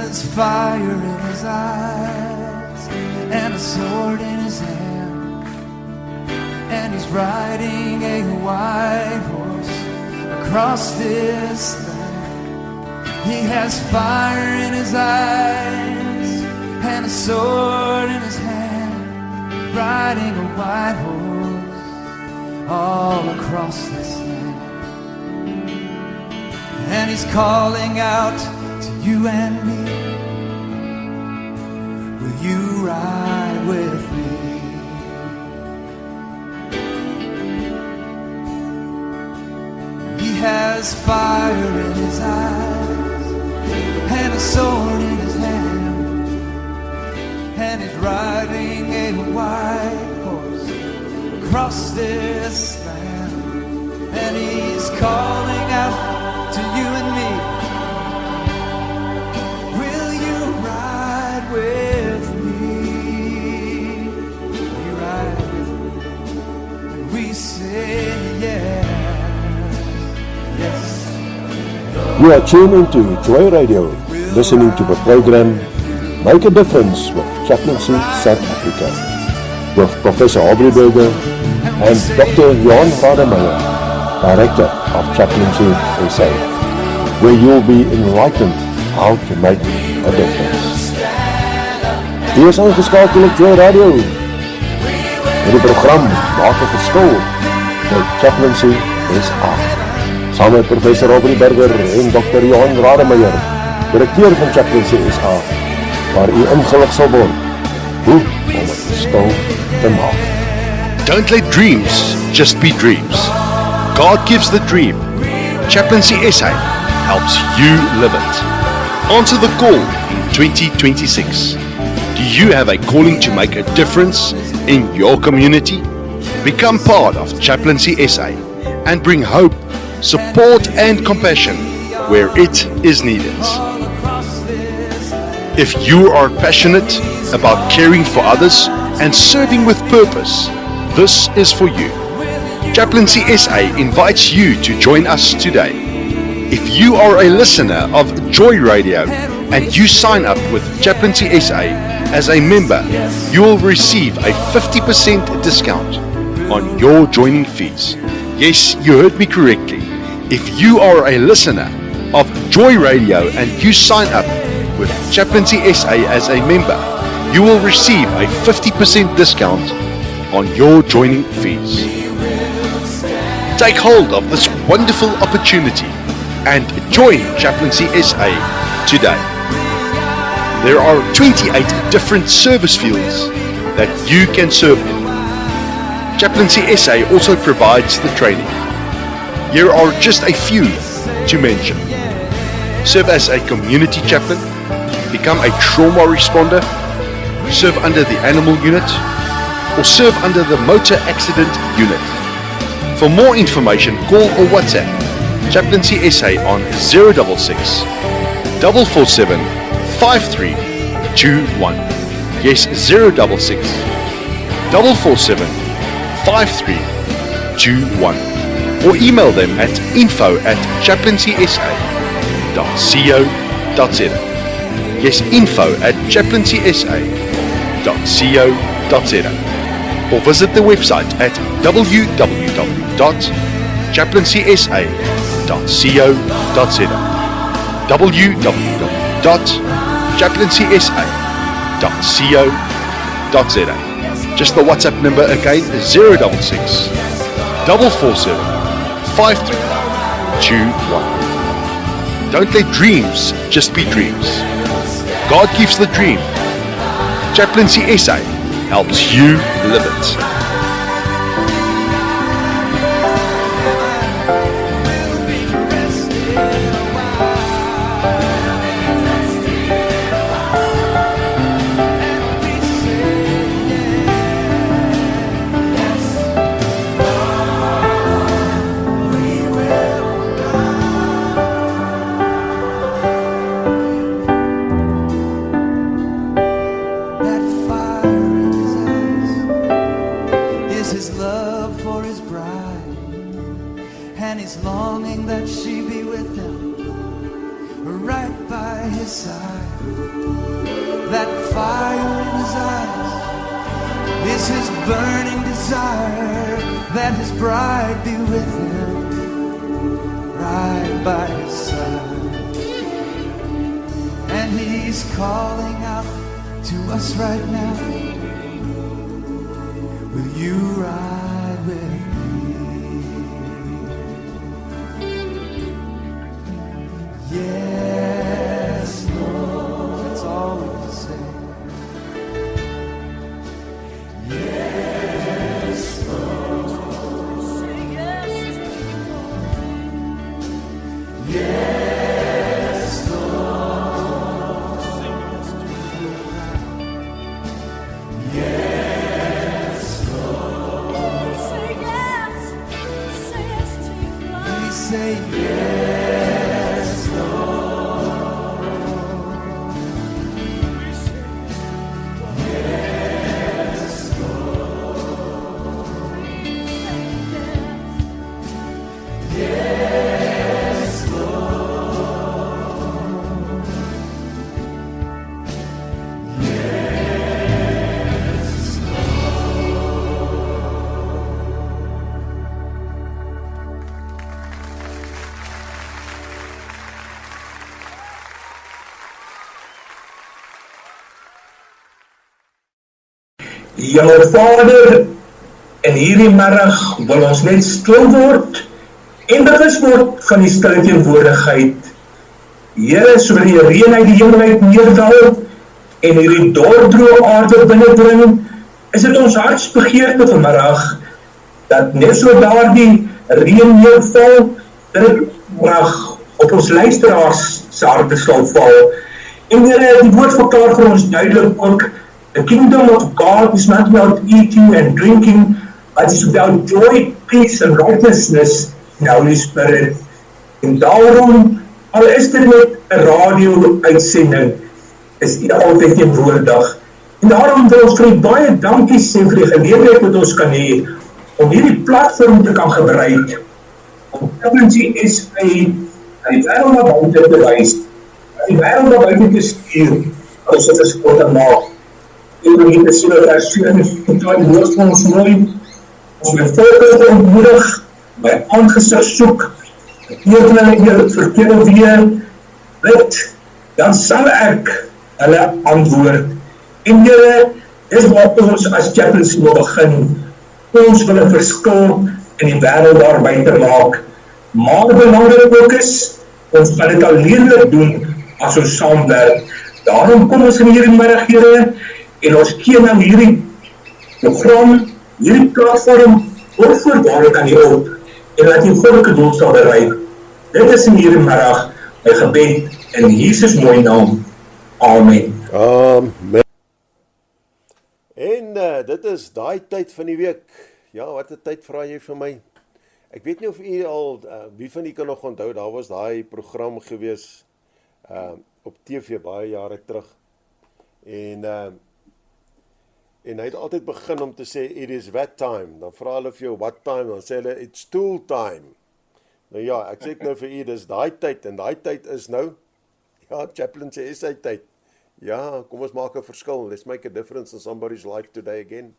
has fire in his eyes and a sword in his hand, and he's riding a white horse across this land. He has fire in his eyes and a sword in his hand, riding a white horse all across this land. And he's calling out to you and me, will you ride with me? He has fire in his eyes and a sword in his hand, and he's riding a white horse across this land. And he's calling out to you and me, will you ride with me? Will you ride with me? And we say yes, yes. You are tuned into Joy Radio, listening to the program Make a Difference with Chaplaincy South Africa, with Professor Aubrey Burger and Dr. Johan Rademeyer, Director of Chaplaincy SA, where you'll be enlightened how to make a difference. Hier is ingeskakel op Joy Radio met die program Maak 'n Verskil met Chaplaincy SA, saam met Professor Aubrey Burger en Dr. Johan Rademeyer, Direkteur van Chaplaincy SA, waar u ingelig sal word hoe om 'n verskil te maak. Don't let dreams just be dreams. God gives the dream. Chaplaincy SA helps you live it. Answer the call in 2026. Do you have a calling to make a difference in your community? Become part of Chaplaincy SA and bring hope, support and compassion where it is needed. If you are passionate about caring for others and serving with purpose, this is for you. Chaplaincy SA invites you to join us today. If you are a listener of Joy Radio and you sign up with Chaplaincy SA as a member, you will receive a 50% discount on your joining fees. Yes, you heard me correctly. If you are a listener of Joy Radio and you sign up with Chaplaincy SA as a member, you will receive a 50% discount on your joining fees. Take hold of this wonderful opportunity and join Chaplaincy SA today. There are 28 different service fields that you can serve in. Chaplaincy SA also provides the training. Here are just a few to mention. Serve as a community chaplain, become a trauma responder, serve under the animal unit, or serve under the motor accident unit. For more information, call or WhatsApp Chaplaincy SA on 066 447 5321. Yes, 066 447 5321. Or email them at info@chaplaincysa.co.za. Yes, info@chaplaincysa.co.za. Or visit the website at www.chaplaincysa.co.za. www.chaplaincysa.co.za. Just the WhatsApp number again is 066 447 5321. Don't let dreams just be dreams. God gives the dream. Chaplaincy SA helps you live it. And he's longing that she be with him, right by his side. That fire in his eyes is his burning desire, that his bride be with him, right by his side. And he's calling out to us right now, will you ride with me? Yes, Lord, that's all we can say. Yes, Lord, say yes to you. Yes, Lord, yes, Lord, say yes to you. We say yes, Lord. We say yes, Lord. Yes, Lord. Yes, Jou Vader, in hierdie middag wil ons net stil word en bewus word van die stille teenwoordigheid. Here, so die reën uit die hemel uit neerdal en hierdie dordroe aarde binnendring, is dit ons hartsbegeerte vanmiddag dat net so daardie reën neerval, dat dit vanmiddag op ons luisteraars se harte sal val. En Here, die woord verklaar vir ons duidelik ook, the kingdom of God is not about eating and drinking, but it's about joy, peace and righteousness in the Holy Spirit. En daarom, al is dit net 'n radio-uitsending, is U altyd teenwoordig. En daarom wil ons vir U baie dankie sê vir die geleentheid wat ons kan hê om hierdie platform te kan gebruik, om Chaplaincy SA aan die wêreld na buite te wys, aan die wêreld na buite te stuur, ons het 'n verskil te maak. En we moeten zien dat daar studenten die woord van ons mooi, ons met volk ontmoedig, bij aangezicht zoek, eerder hulle verkeerde weer, bid, dan sal ek hulle antwoord. En Here, dis wat ons as Chaplaincy wil begin. Ons wil 'n verskil in die wêreld daar buite maak. Maar belangrik ook is, ons gaan dit alleenlik doen as ons saamwerk. Daarom kom ons in hierdie middag, Here, en ons keer na hierdie program, hierdie platform, onvoorwaardelik aan U op, en laat U goddelike doel sal bereik. Dit is in hierdie middag my gebed in Jesus mooi naam. Amen. Amen. En dit is daai tyd van die week. Ja, wat 'n tyd vra jy vir my? Ek weet nie of u al, wie van u kan nog onthou, daar was daai program gewees op TV baie jare terug. En hy het altyd begin om te sê, it is what time. Dan vra hulle vir jou, what time? Dan sê hulle, it's stool time. Nou ja, ek sê nou vir u, dis daai tyd, en daai tyd is nou, ja, Chaplaincy SA tyd. Ja, kom ons maak 'n verskil. Let's make a difference in somebody's life today again.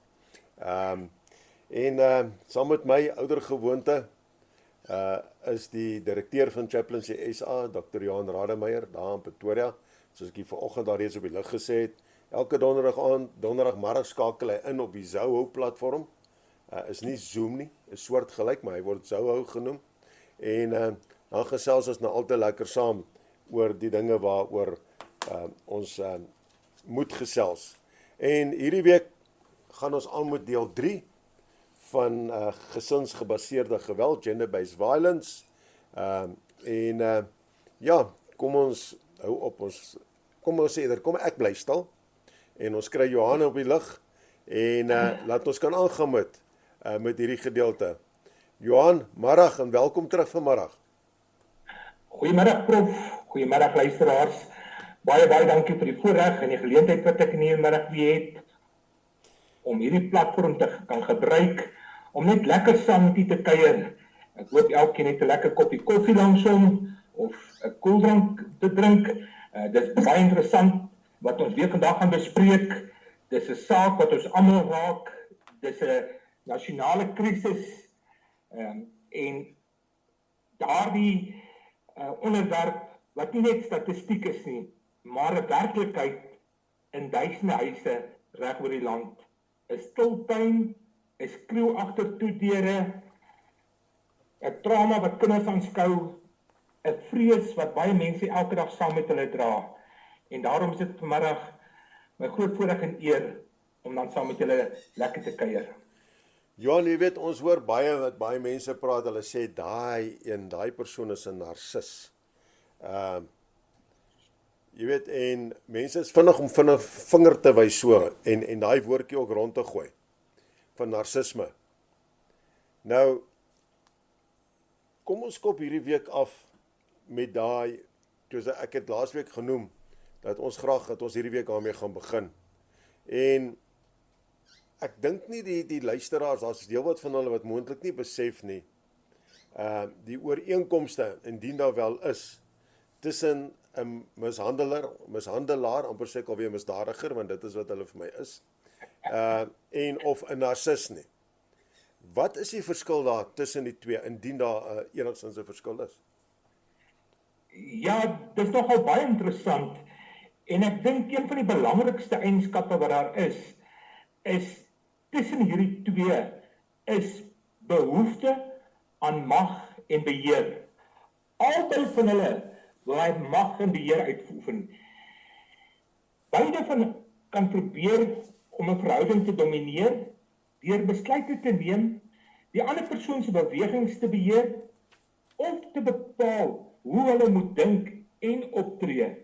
Saam met my ouer gewoonte is die direkteur van Chaplaincy SA, Dr. Johan Rademeier, daar in Pretoria, soos ek vanoggend daar reeds op die lig gesê het. Elke donderdagmiddag skakel hy in op die Zoho platform. Is nie Zoom nie, is soortgelyk, maar hy word Zoho genoem. En dan gesels ons nou altyd lekker saam oor die dinge waaroor ons moet gesels. En hierdie week gaan ons aan met deel 3 van gesinsgebaseerde geweld, gender-based violence. Ja, kom ons hou op ons, kom ons sê, kom ek bly stil, en ons kry Johan op die lig, en laat ons kan aangaan met hierdie gedeelte. Johan, middag en welkom terug vanmiddag. Goeiemiddag prof, goeiemiddag luisteraars. Baie dankie vir die voorreg en die geleentheid wat ek in hierdie middag weer het, om hierdie platform te kan gebruik, om net lekker saam met u te kuier. Ek hoop elkeen het 'n lekker koppie koffie langsom, of 'n koeldrank te drink, Dit is baie interessant wat ons weer vandag gaan bespreek. Dis 'n saak wat ons almal raak. Dis 'n nasionale krisis en daardie onderwerp wat nie net statistiek is nie, maar 'n werklikheid in duisende huise reg oor die land. 'n Stiltuin, 'n skreeu agter toedeure, 'n trauma wat kinders aanskou, 'n vrees wat baie mense elke dag saam met hulle dra. En daarom is dit vanmiddag my groot voorreg en eer om dan saam met julle lekker te kuier. Johan, jy weet, ons hoor wat baie mense praat, hulle sê, daai persoon is 'n narcis. Jy weet, en mense is vinnig om vinger te wys so, en daai woordjie ook rond te gooi, van narcisme. Nou, kom ons kop hierdie week af met daai, ek het laasweek genoem, dat ons hierdie week daarmee gaan begin. En ek dink nie die luisteraars, daar's deel wat van hulle wat moontlik nie besef nie, die ooreenkomste, indien daar wel is, tussen 'n mishandelaar, amper sê ek alweer misdadiger, want dit is wat hulle vir my is, en of 'n narcis nie. Wat is die verskil daar tussen die twee, indien daar enigstens 'n verskil is? Ja, dit is nogal baie interessant, en ek dink een van die belangrikste eienskappe wat daar is tussen hierdie twee, is behoefte aan mag en beheer. Albei van hulle wil hy mag en beheer uitoefen. Beide van kan probeer om 'n verhouding te domineer, deur besluite te neem, die ander persoon se bewegings te beheer, of te bepaal hoe hulle moet dink en optree.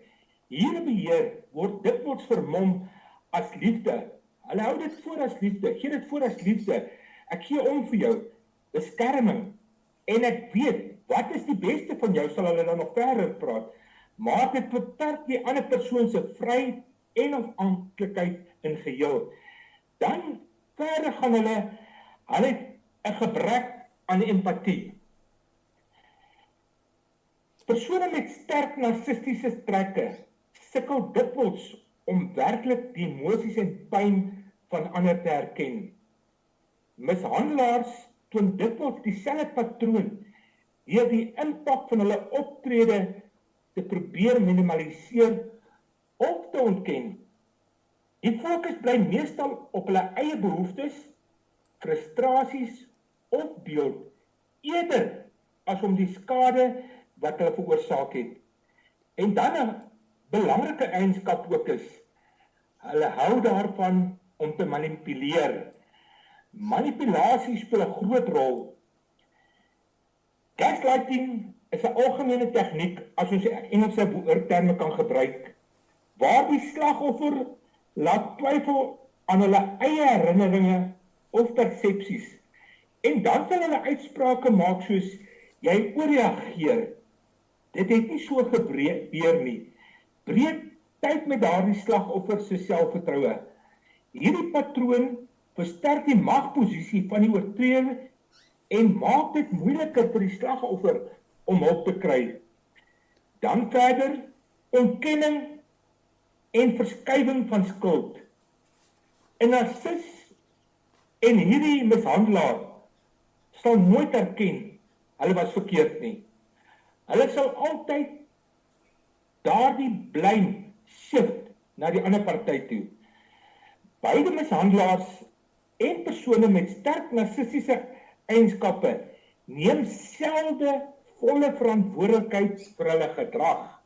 Hierdie beheer word dikwels vermom as liefde. Hulle hou dit voor as liefde, gee dit voor as liefde. Ek gee om vir jou, beskerming, en ek weet, wat is die beste van jou, sal hulle dan nog verder praat, maar dit beperk die ander persoon se vryheid en afhanklikheid in geheel. Dan verder gaan hulle het 'n gebrek aan empatie. Persone met sterk narcistiese trekke sukkel dikwels om werklik die emosies en pyn van ander te herken. Mishandelaars toon dikwels dieselfde patroon deur die impak van hulle optrede te probeer minimaliseer of te ontken. Die fokus bly meestal op hulle eie behoeftes, frustrasies of beeld, eerder as om die skade wat hulle veroorsaak het. En dan 'n belangrike eienskap ook is, hulle hou daarvan om te manipuleer. Manipulasie speel 'n groot rol. Gaslighting is 'n algemene tegniek, as ons Engelse woordterme kan gebruik, waar die slagoffer laat twyfel aan hulle eie herinneringe of persepsies. En dan sal hulle uitsprake maak soos, jy ooreageer. Dit het nie so gebeur nie. Breek tyd met daardie slagoffer se selfvertroue. Hierdie patroon versterk die magposisie van die oortreder en maak dit moeiliker vir die slagoffer om hulp te kry. Dan verder, ontkenning en verskuiving van skuld. 'n Narcis en hierdie mishandelaar sal nooit erken hulle was verkeerd nie. Hulle sal altyd daardie blame shift na die ander party toe. Beide mishandelaars en persone met sterk narcistiese eienskappe neem selde volle verantwoordelikheid vir hulle gedrag.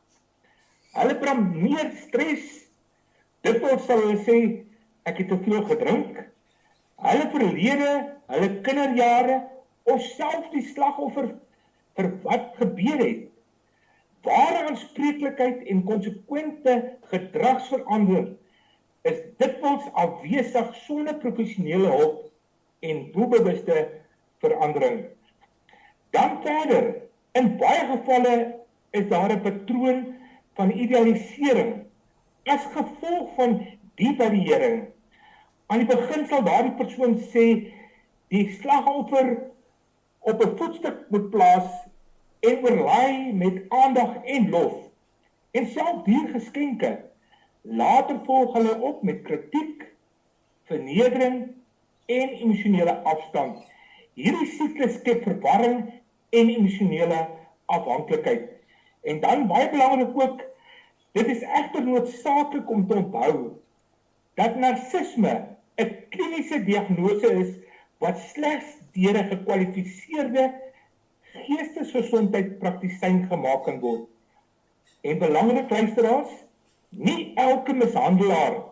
Hulle blameer stres. Dikwels sal hulle sê, ek het te veel gedrink. Hulle verlede, hulle kinderjare, of selfs die slagoffer vir wat gebeur het. Ware aanspreeklikheid en konsekwente gedragsverander is dikwels afwesig sonder professionele hulp en doelbewuste verandering. Dan verder, in baie gevalle is daar 'n patroon van idealisering as gevolg van devaluering. Aan die begin sal daardie persoon sê die slagoffer op 'n voetstuk moet plaas en oorlaai met aandag en lof. en self diergeskenke. Later volg hulle op met kritiek, vernedering en emosionele afstand. Hierdie siklus skep verwarring en emosionele afhanklikheid. En dan baie belangrik ook, dit is egter noodsaaklik om te onthou dat narcisme 'n kliniese diagnose is wat slegs deur 'n gekwalifiseerde geestesgesondheidspraktisyn gemaak kan word. En belangrik luisteraars, nie elke mishandelaar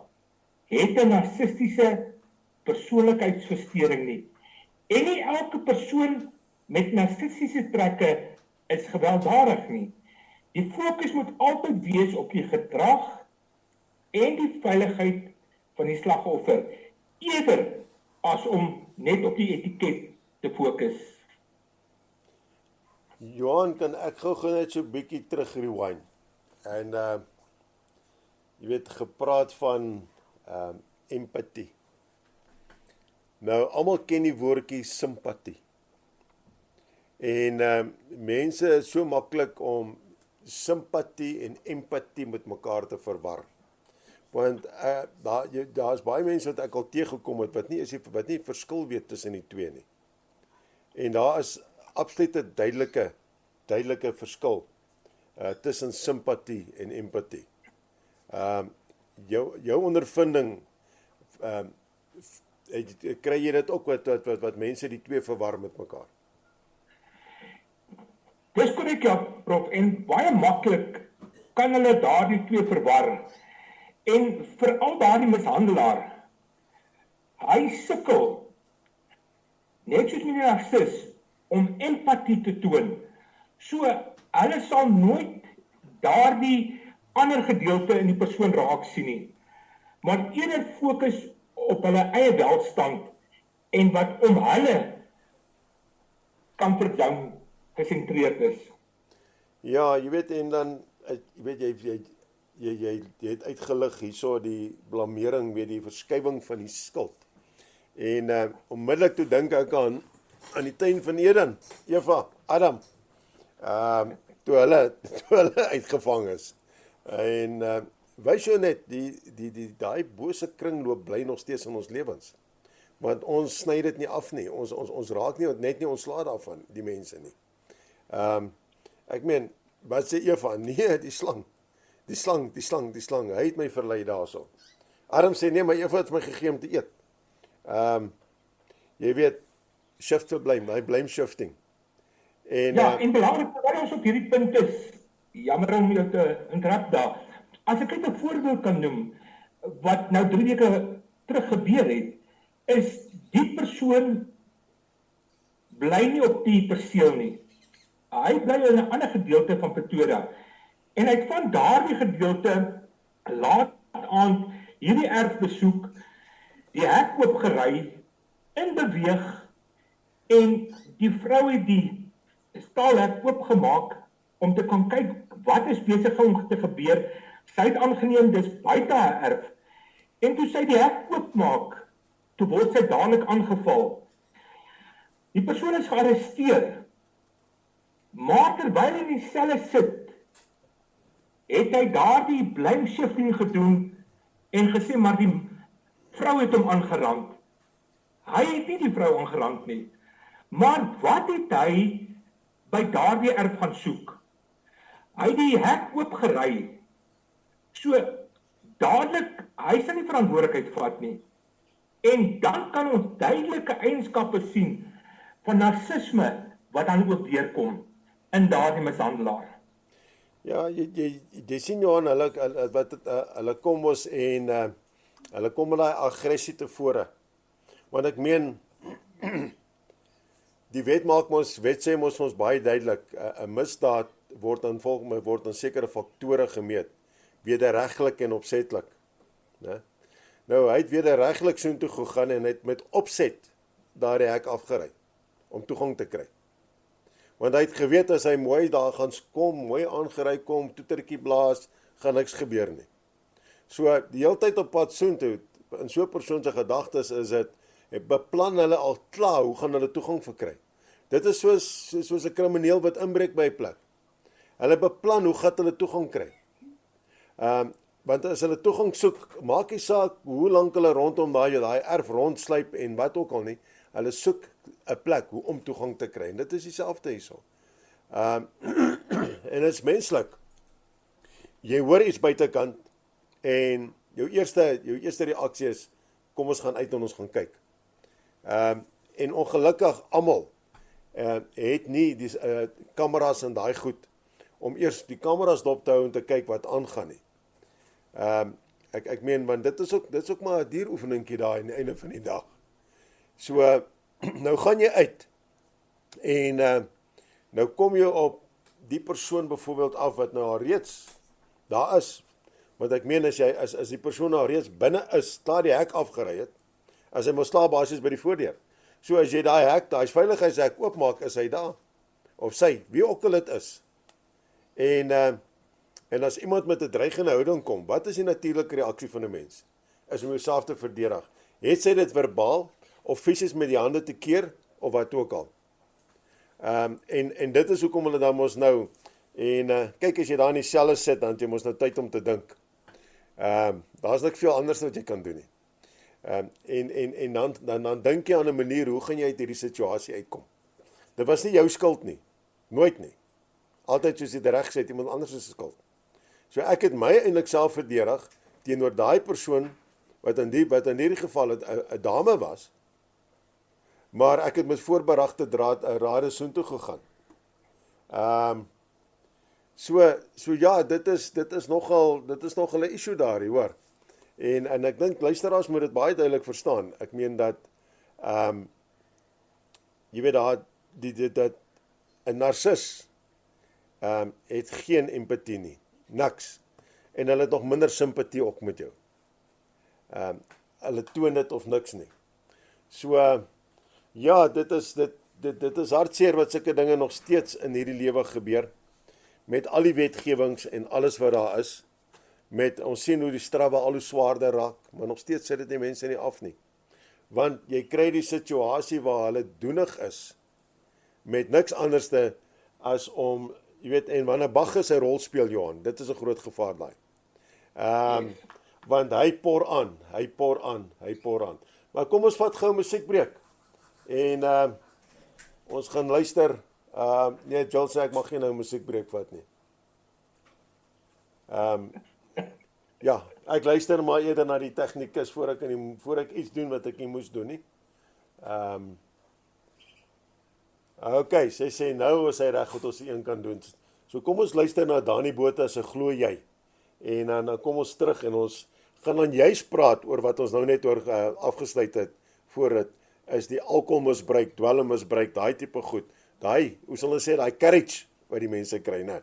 het 'n narcistiese persoonlikheidsversteuring nie. En nie elke persoon met narcistiese trekke is gewelddadig nie. Die fokus moet altyd wees op die gedrag en die veiligheid van die slagoffer, eerder as om net op die etiket te fokus. Johan, kan ek gou net so 'n bietjie terug rewind? En jy weet, gepraat van empatie. Nou, almal ken die woordjie simpatie. En mense is so maklik om simpatie en empatie met mekaar te verwar. Want daar is baie mense wat ek al teëgekom het wat nie verskil weet tussen die twee nie. En daar is absoluut 'n duidelike verskil tussen simpatie en empatie. Jou ondervinding, kry jy dit ook wat mense die twee verwar met mekaar? Dis korrek, ja, prof, en baie maklik kan hulle daardie twee verwar. En veral daardie mishandelaar, hy sukkel, net soos met die narcis, om empatie te toon. So, hulle sal nooit daardie ander gedeelte in die persoon raak sien nie, maar eerder fokus op hulle eie welstand en wat om hulle comfortzone gesentreerd is. Ja, jy weet, en dan, jy weet, jy het uitgelig hierso die blamering, weet die verskywing van die skuld. En onmiddellik toe dink ek aan die tuin van Eden, Eva, Adam, toe hulle uitgevang is. En wys jou net, daai bose kringloop bly nog steeds in ons lewens. Want ons sny dit nie af nie, ons raak net nie ontslae daarvan, die mense nie. Ek meen, wat sê Eva? Nee, die slang, hy het my verlei daarso. Adam sê, nee, maar Eva het my gegee om te eet. Jy weet, shift to blame, hy blame shifting. En belangrik, wat ons op hierdie punt is, jammer om jou te interrupt daar, as ek net 'n voorbeeld kan noem, wat nou 3 weke terug gebeur het, is die persoon bly nie op die perseel nie. Hy bly in 'n ander gedeelte van Pretoria. En hy het van daardie gedeelte laat aand hierdie erf besoek, die hek oopgery, in beweeg, en die vrou het die staalhek oopgemaak om te kan kyk wat is besig om te gebeur. Sy het aangeneem dis buite haar erf. En toe sy die hek oopmaak, toe word sy dadelik aangeval. Die persoon is gearresteer. Maar terwyl hy in die selle sit, het hy daardie blame shifting gedoen en gesê, maar die vrou het hom aangerand. Hy het nie die vrou aangerand nie. Maar wat het hy by daardie erf gaan soek? Hy het die hek oopgery. So, dadelik, hy sal nie verantwoordelikheid vat nie. En dan kan ons duidelike eienskappe sien van narcisme wat dan ook deurkom in daardie mishandelaar. Ja, jy sien Johan, hulle kom ons en hulle kom met daai aggressie tevore. Want ek meen, die wet sê ons baie duidelik, 'n misdaad word aan sekere faktore gemeet, wederregtelik en opsetlik. Né? Nou, hy het wederregtelik soontoe gegaan en het met opset daardie hek afgery om toegang te kry. Want hy het geweet as hy mooi daar gaan kom, mooi aangery kom, toetertjie blaas, gaan niks gebeur nie. So die hele tyd op pad soontoe, in so 'n persoon se gedagtes is dit, beplan hulle al klaar, hoe gaan hulle toegang verkry? Dit is soos 'n krimineel wat inbreek by 'n plek. Hulle beplan hoe gaan hulle toegang kry. Want as hulle toegang soek, maak nie saak hoe lank hulle rondom daai erf rondsluip en wat ook al nie, hulle soek 'n plek hoe om toegang te kry. En dit is dieselfde hierso. En dit is menslik. Jy hoor iets buitekant en jou eerste reaksie is, kom ons gaan uit en ons gaan kyk. En ongelukkig almal het nie die kameras en daai goed om eers die kameras dop te hou en te kyk wat aangaan nie. Ek meen, want dit is ook maar 'n dieroefeningkie daar aan die einde van die dag. So, nou gaan jy uit en nou kom jy op die persoon byvoorbeeld af wat nou al reeds daar is. Want ek meen as die persoon nou reeds binne is, klaar die hek afgery het, as hy mos staan basies by die voordeur. So as jy daai hek, daai veiligheidshek oopmaak, is hy daar. Of sy, wie ook al dit is. En as iemand met 'n dreigende houding kom, wat is die natuurlike reaksie van 'n mens? Is om jouself te verdedig. Het sy dit verbaal of fisies met die hande te keer of wat ook al. En dit is hoekom hulle dan mos nou kyk, as jy daar in die selle sit, dan het jy mos nou tyd om te dink. Daar's niks veel anders wat jy kan doen nie. En dan dink jy aan 'n manier, hoe gaan jy uit hierdie situasie uitkom? Dit was nie jou skuld nie. Nooit nie. Altyd soos jy reg gesê, iemand anders is skuld. So ek het my eintlik self verdedig teenoor daai persoon wat in hierdie geval 'n dame was, maar ek het met voorberagte rade soontoe gegaan. So ja, dit is nogal 'n issue daar, hoor. En ek dink luisteraars moet dit baie duidelik verstaan. Ek meen dat jy weet dat 'n narcis het geen empatie nie, niks. En hulle het nog minder simpatie ook met jou. Hulle toon dit of niks nie. So ja, dit is hartseer wat sulke dinge nog steeds in hierdie lewe gebeur. Met al die wetgewings en alles wat daar is. Ons sien hoe die strawwe al hoe swaarder raak, maar nog steeds sit dit die mense nie af nie. Want jy kry die situasie waar hulle doenig is met niks anderste as om, jy weet, en wanneer Bacchus sy rol speel, Johan, dit is 'n groot gevaar daai. Want hy por aan. Maar kom ons vat gou 'n musiekbreek. En ons gaan luister. Nee, Joel sê ek mag geen nou musiekbreek vat nie. Ja, ek luister maar eerder na die tegnikus voor ek iets doen wat ek nie moes doen nie. Okay, sy sê nou is hy reg wat ons een kan doen. So kom ons luister na Dani Botha se Glo Jy. En dan kom ons terug en ons gaan dan juist praat oor wat ons nou net oor afgesluit het voor dit, is die alkoholmisbruik, dwelmmisbruik, daai tipe goed. Daai, hoe sal ons sê, daai courage wat die mense kry, né?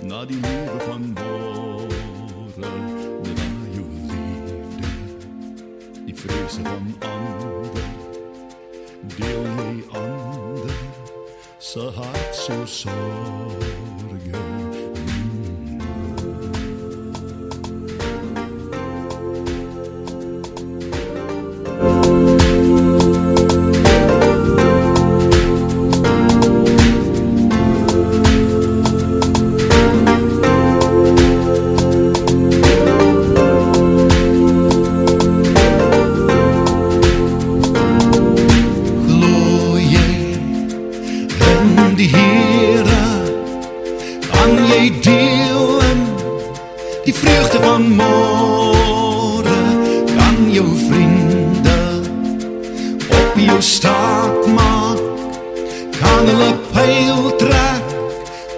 Na die lewe van môre, na jou liefde, die vrese van ander, deel jy ander, se hart so sorge. Die vreugde van môre, kan jou vriende op jou staat maak, kan hulle pyl trek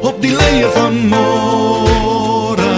op die leier van môre.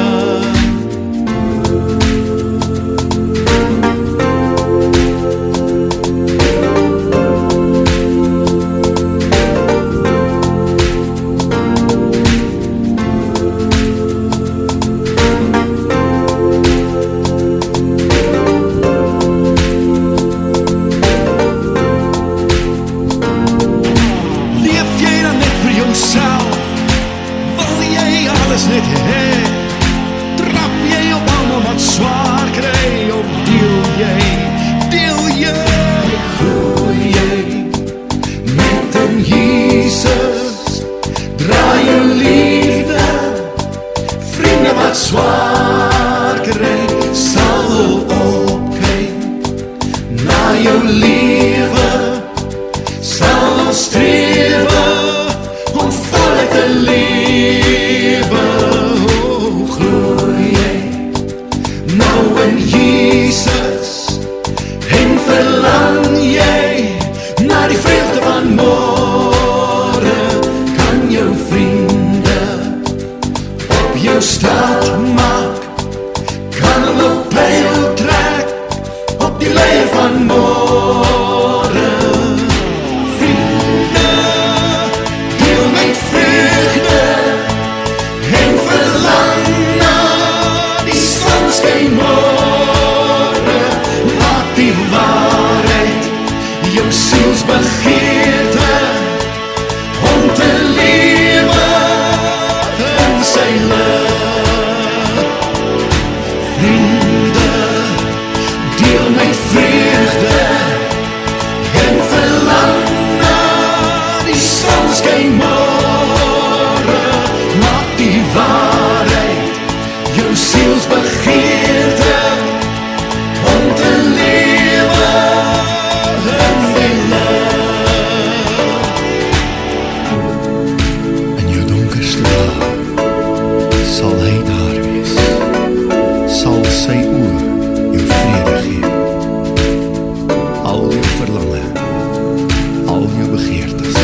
al jou begeertes.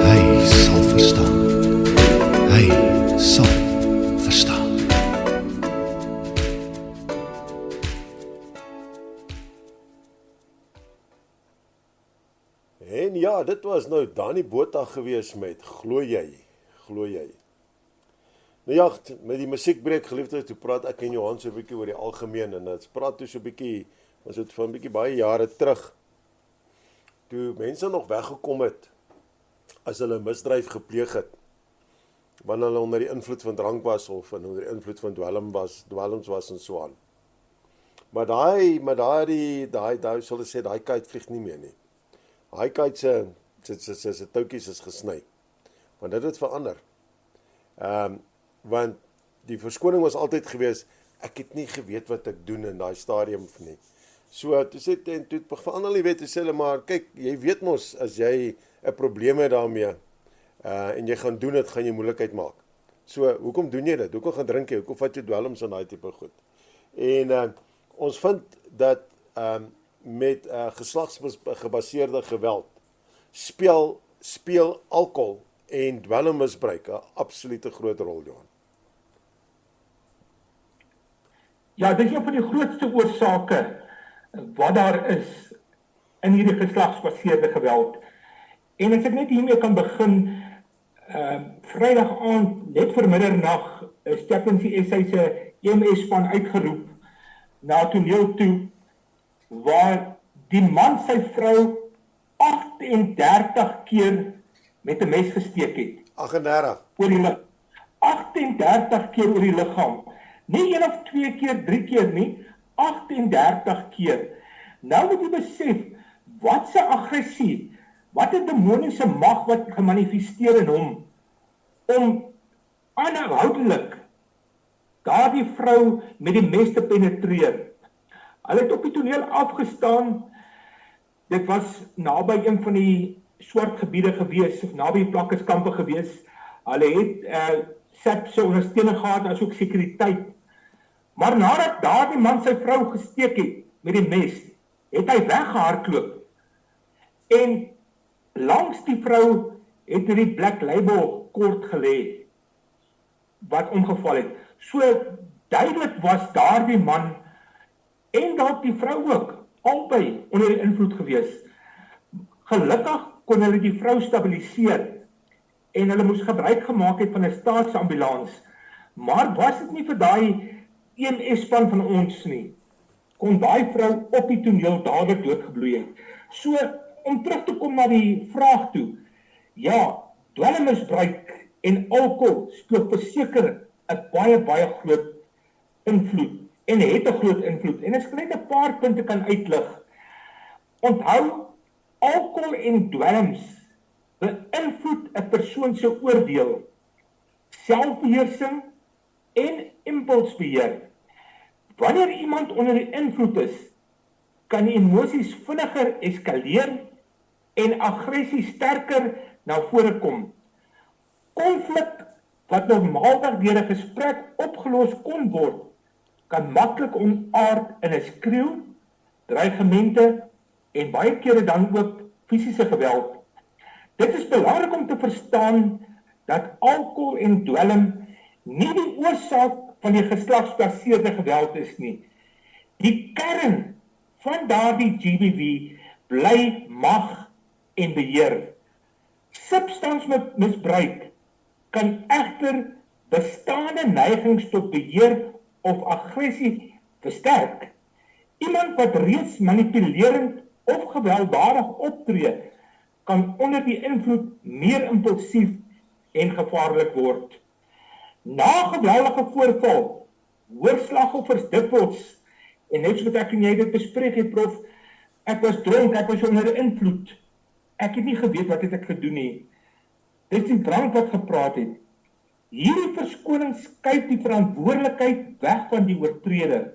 Hy sal verstaan. Hy sal verstaan. En ja, dit was nou Dani Botha gewees met Glo jy, glo jy. Nou ja, met die musiekbreek geliefdes, toe praat ek en Johan so 'n bietjie oor die algemeen en ons praat toe so 'n bietjie, ons het van 'n bietjie baie jare terug, toe mense nog weggekom het as hulle misdryf gepleeg het, wanneer hulle onder die invloed van drank was of onder die invloed van dwelms was en so aan. Maar daai sal ek sê, daai kite vlieg nie meer nie. Daai kite se touwtjies is gesny, want dit het verander. Want die verskoning was altyd gewees, ek het nie geweet wat ek doen in daai stadium nie. So, toe verander die wet, toe sê hulle maar, kyk, jy weet mos, as jy 'n probleem het daarmee, en jy gaan doen dit, gaan jy moeilikheid maak. So, hoekom doen jy dit? Hoekom gaan drink jy? Hoekom vat jy dwelms en daai tipe goed? En ons vind dat met geslagsgebaseerde geweld speel alkohol en dwelmmisbruik 'n absolute groot rol, Johan. Ja, dit is een van die grootste oorsake wat daar is in hierdie geslagsgebaseerde geweld. En as ek net hiermee kan begin, Vrydag aand, net vir middernag, is Chaplaincy SA se EMS-span uitgeroep na 'n toneel toe, waar die man sy vrou 38 keer met 'n mes gesteek het. 38. Oor die 38 keer oor die liggaam. Nie 1 of 2 keer, 3 keer nie, 38 keer. Nou moet jy besef, wat se aggressie, wat 'n demoniese mag wat gemanifesteer in hom, om aanhoudelik daardie vrou met die mes te penetreer. Hulle het op die toneel afgestaan, dit was naby een van die swart gebiede gewees, of naby die plakkerskampe gewees. Hulle het SAPS ondersteuning gehad, as ook sekuriteit. Maar nadat daardie man sy vrou gesteek het met die mes, het hy weggehardloop. En langs die vrou het die Black Label kort gelê, wat omgeval het. So duidelik was daardie man en dalk die vrou ook albei onder die invloed gewees. Gelukkig kon hulle die vrou stabiliseer en hulle moes gebruik gemaak het van 'n staatsambulans. Maar was dit nie vir daai EMS-span van ons nie, kon daai vrou op die toneel dadelik doodgebloei het. So, om terug te kom na die vraag toe, ja, dwelmmisbruik en alkohol speel verseker 'n baie groot invloed, en het 'n groot invloed. En as ek net 'n paar punte kan uitlig. Onthou, alkohol en dwelms beïnvloed 'n persoon se oordeel, selfbeheersing en impulsbeheer. Wanneer iemand onder die invloed is, kan die emosies vinniger eskaleer en aggressie sterker na vore kom. Konflik wat normaalweg deur 'n gesprek opgelos kon word, kan maklik onaard in 'n skreeu, dreigemente en baie kere dan ook fisiese geweld. Dit is belangrik om te verstaan dat alkohol en dwelm nie die oorsaak van die geslagsgebaseerde geweld is nie. Die kern van daardie GBV bly mag en beheer. Substansmisbruik kan egter bestaande neigings tot beheer of aggressie versterk. Iemand wat reeds manipulerend of gewelddadig optree, kan onder die invloed meer impulsief en gevaarlik word. Na geweldige voorval, hoor slagoffers dikwels, en net soos ek en jy dit bespreek het, prof, ek was dronk, ek was onder invloed, ek het nie geweet wat het ek gedoen nie. Dit is die drank wat gepraat het. Hierdie verskoning skuif die verantwoordelikheid weg van die oortreder.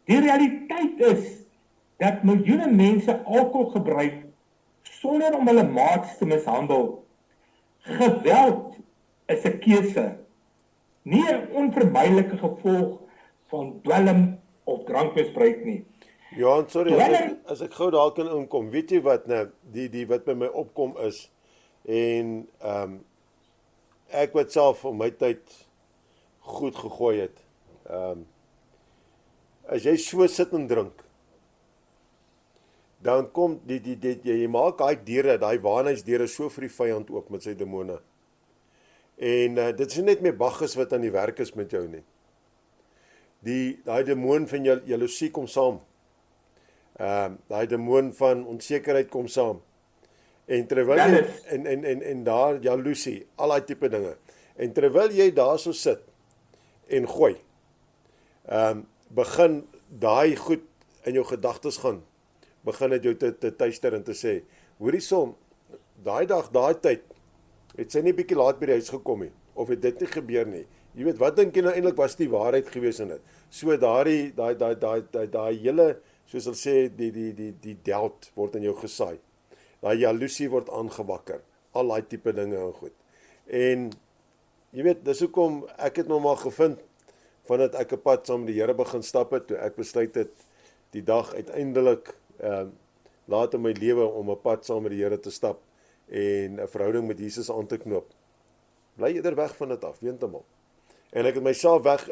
Die realiteit is dat miljoene mense alkohol gebruik sonder om hulle maats te mishandel. Geweld is 'n keuse, nie 'n onvermydelike gevolg van dwelm of drankmisbruik nie. Johan, sorry, Terwyl as ek gou daar kan inkom, weet jy wat nou, die wat by my opkom is, en ek wat self op my tyd goed gegooi het, as jy so sit en drink, dan kom jy maak daai waarheidsdeure so vir die vyand oop met sy demone. En dit is nie net meer Bacchus wat aan die werk is met jou nie. Daai demoon van jaloesie kom saam. Daai demoon van onsekerheid kom saam. En terwyl jy en daar jaloesie, al daai tipe dinge. En terwyl jy daar so sit en gooi, begin daai goed in jou gedagtes gaan. Begin dit jou te tuister en te sê, hoorie som, daai dag, daai tyd, het sy nie bietjie laat by die huis gekom nie, of het dit nie gebeur nie. Jy weet, wat dink jy nou eintlik was die waarheid gewees in dit? So daai hele, soos hulle sê, die doubt word in jou gesaai. Daai jaloesie word aangewakker. Al daai tipe dinge en goed. En jy weet, dis hoekom ek het nog maar gevind, vandat ek 'n pad saam met die Here begin stap het, toe ek besluit het die dag uiteindelik laat in my lewe om 'n pad saam met die Here te stap en 'n verhouding met Jesus aan te knoop. Bly eerder weg van dit af, heeltemal. En ek het myself ek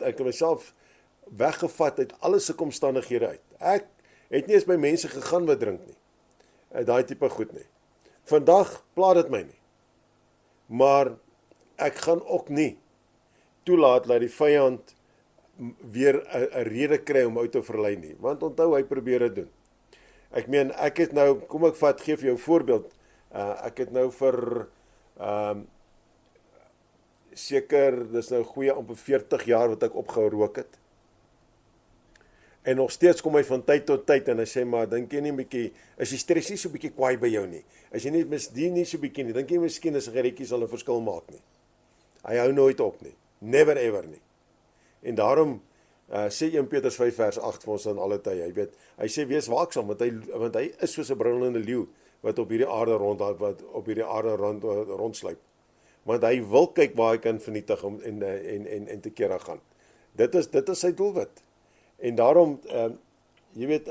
het myself weggevat uit alle omstandighede uit. Ek het nie eens by mense gegaan wat drink nie. Daai tipe goed nie. Vandag pla dit my nie. Maar ek gaan ook nie toelaat dat die vyand weer 'n rede kry om uit te verlei nie. Want onthou, hy probeer dit doen. Ek meen, ek het nou, kom ek gee vir jou voorbeeld, ek het nou vir seker, dis nou goeie amper 40 jaar wat ek opgehou rook het. En nog steeds kom hy van tyd tot tyd en hy sê, maar dink jy nie bietjie, is die stres nie so bietjie kwaai by jou nie? As jy nie so bietjie nie, dink jy miskien is 'n gerretjie sal 'n verskil maak nie? Hy hou nooit op nie. Never ever nie. En daarom sê 1 Petrus 5 vers 8 vir ons aan alle tye, jy weet, hy sê wees waaksaam, want hy is soos 'n brullende leeu wat op hierdie aarde rondsluip. Want hy wil kyk waar hy kan vernietig en te kere gaan. Dit is sy doelwit. En daarom, jy weet,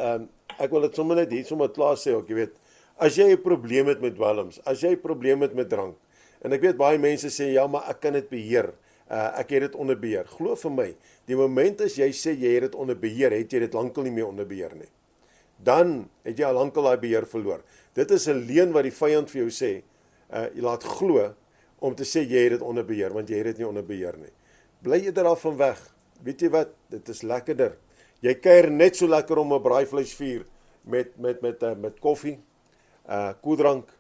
ek wil dit sommer net hier sommer klaar sê ook, jy weet, as jy 'n probleem het met dwelms, as jy 'n probleem het met drank, en ek weet baie mense sê, ja, maar ek kan dit beheer, ek het dit onder beheer. Glo vir my, die moment as jy sê jy het dit onder beheer, het jy dit lankal nie meer onder beheer nie. Dan het jy al lankal daai beheer verloor. Dit is 'n leuen wat die vyand vir jou sê, jy laat glo, om te sê jy het dit onder beheer, want jy het dit nie onder beheer nie. Bly eerder af van weg. Weet jy wat, dit is lekkerder. Jy kuier net so lekker om 'n braaivleisvuur met koffie, koeldrank,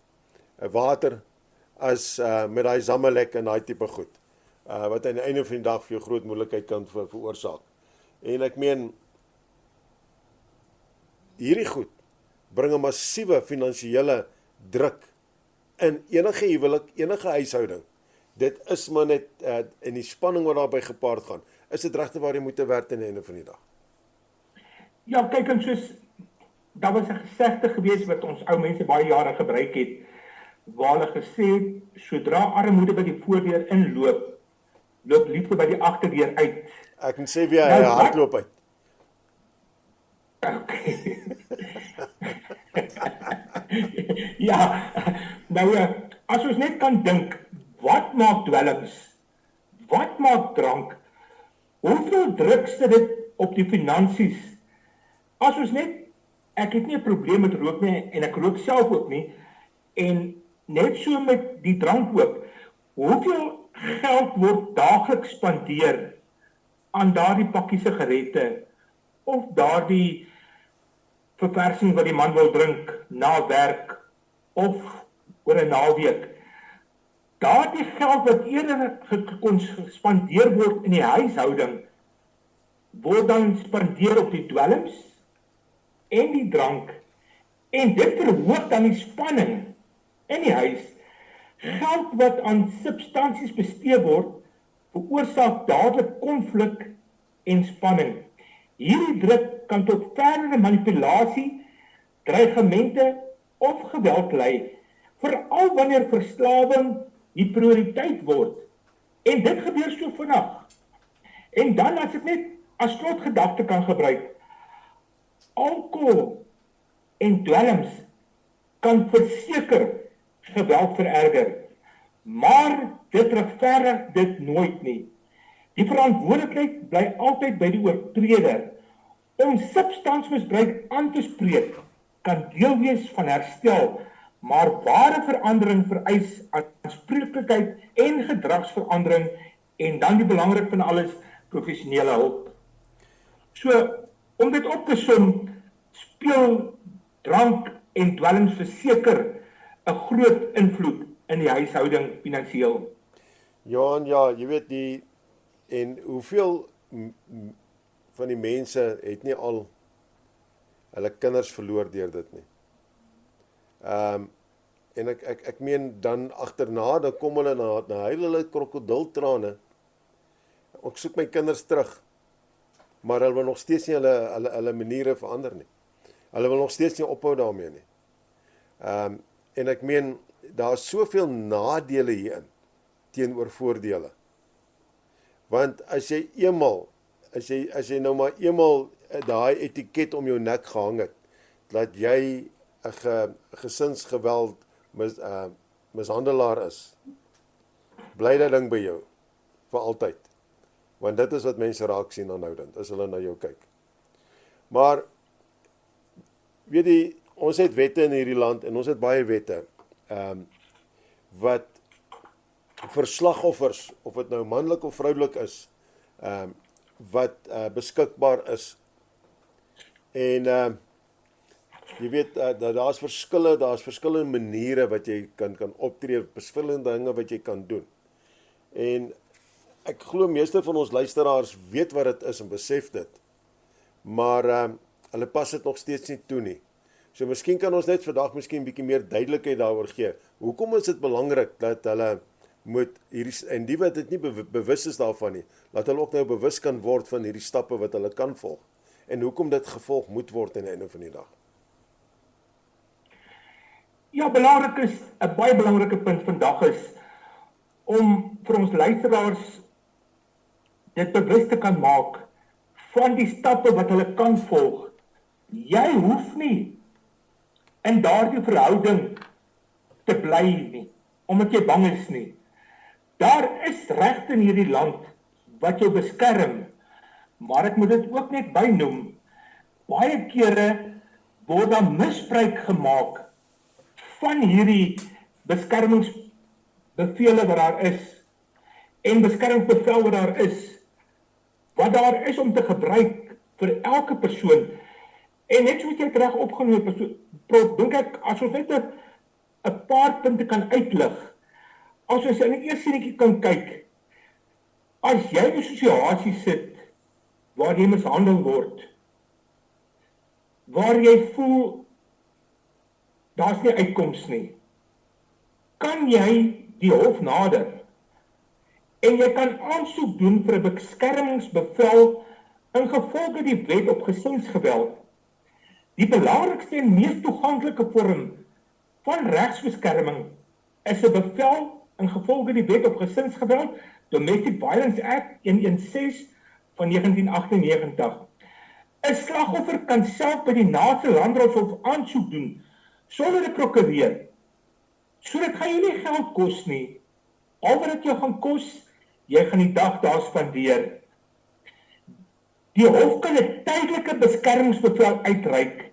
water, as met daai zammelek en daai tipe goed, wat aan die einde van die dag vir jou groot moeilikheid kan veroorsaak. En ek meen, hierdie goed bring 'n massiewe finansiële druk in enige huwelik, enige huishouding. Dit is maar net in die spanning wat daarbey gepaard gaan, is dit regte waar jy moet werk aan die einde van die dag. Ja, kyk, en soos, daar was 'n gesegde gewees wat ons ou mense baie jare gebruik het, waar hulle gesê het, sodra armoede by die voordeur inloop, loop liefde by die agterdeur uit. Ek kan sê wie hy hardloop uit. Okay. Ja, nou, as ons net kan dink, wat maak dwelms? Wat maak drank? Hoeveel druk sit dit op die finansies? As ons net, ek het nie 'n probleem met rook nie, en ek rook self ook nie, en net so met die drank ook, hoeveel geld word daagliks spandeer aan daardie pakkie sigarette, of daardie verversing wat die man wil drink na werk, of oor 'n naweek. Daardie geld wat eerder gespandeer word in die huishouding, word dan spandeer op die dwelms en die drank, en dit verhoog dan die spanning in die huis. Geld wat aan substansies bestee word, veroorsaak dadelik konflik en spanning. Hierdie druk kan tot verdere manipulasie, dreigemente of geweld lei, veral wanneer verslawing die prioriteit word. En dit gebeur so vinnig. En dan as ek net as slotgedagte kan gebruik, alkohol en dwelms kan verseker geweld vererger, maar dit regverdig dit nooit nie. Die verantwoordelikheid bly altyd by die oortreder. Om substansmisbruik aan te spreek kan deel wees van herstel, maar ware verandering vereis aanspreeklikheid en gedragsverandering en dan die belangrik van alles, professionele hulp. So, om dit op te som, speel drank en dwelms verseker 'n groot invloed in die huishouding finansiëel. Johan, ja, jy weet en hoeveel van die mense het nie al hulle kinders verloor deur dit nie. En ek meen dan agterna, dan kom hulle na huil hulle krokodiltrane. Ek soek my kinders terug, maar hulle wil nog steeds nie hulle maniere verander nie. Hulle wil nog steeds nie ophou daarmee nie. En ek meen, daar is soveel nadele hierin teenoor voordele. Want as jy nou maar eenmal daai etiket om jou nek gehang het, dat jy 'n gesinsgeweld mishandelaar is, bly dat ding by jou vir altyd. Want dit is wat mense raak sien aanhoudend as hulle na jou kyk. Maar weet jy, ons het wette in hierdie land en ons het baie wette wat vir slagoffers, of dit nou manlik of vroulik is, wat beskikbaar is. En jy weet, daar's verskillende maniere wat jy kan optree, verskillende dinge wat jy kan doen. En ek glo meeste van ons luisteraars weet wat dit is en besef dit, maar hulle pas dit nog steeds nie toe nie. So miskien kan ons net vandag miskien 'n bietjie meer duidelikheid daaroor gee. Hoekom is dit belangrik dat hulle moet en die wat dit nie bewus is daarvan nie, laat hulle ook nou bewus kan word van hierdie stappe wat hulle kan volg, en hoekom dit gevolg moet word aan die einde van die dag. Ja, belangrik is, 'n baie belangrike punt vandag is, om vir ons luisteraars dit bewus te kan maak, van die stappe wat hulle kan volg. Jy hoef nie in daardie verhouding te bly nie, omdat jy bang is nie. Daar is regte in hierdie land wat jou beskerm, maar ek moet dit ook net bynoem. Baie kere word daar misbruik gemaak van hierdie beskermingsbevele wat daar is, en beskermingsbevel wat daar is, wat daar is om te gebruik vir elke persoon. En net soos jy het reg opgenoem, dink ek, as ons net 'n paar punte kan uitlig, as ons in die eerste enetjie kan kyk, as jy in 'n situasie sit, waar jy mishandel word, waar jy voel, daar's nie uitkoms nie, kan jy die hof nader, en jy kan aansoek doen vir 'n beskermingsbevel ingevolge die wet op gesinsgeweld. Die belangrikste en mees toeganklike vorm van regsbeskerming is 'n bevel ingevolge die wet op gesinsgeweld, Domestic Violence Act 116 van 1998. 'n Slagoffer kan self by die naaste landdroshof aansoek doen sonder 'n prokureur. So dit gaan jou nie geld kos nie. Al wat dit jou gaan kos, jy gaan die dag daar spandeer. Die hof kan 'n tydelike beskermingsbevel uitreik,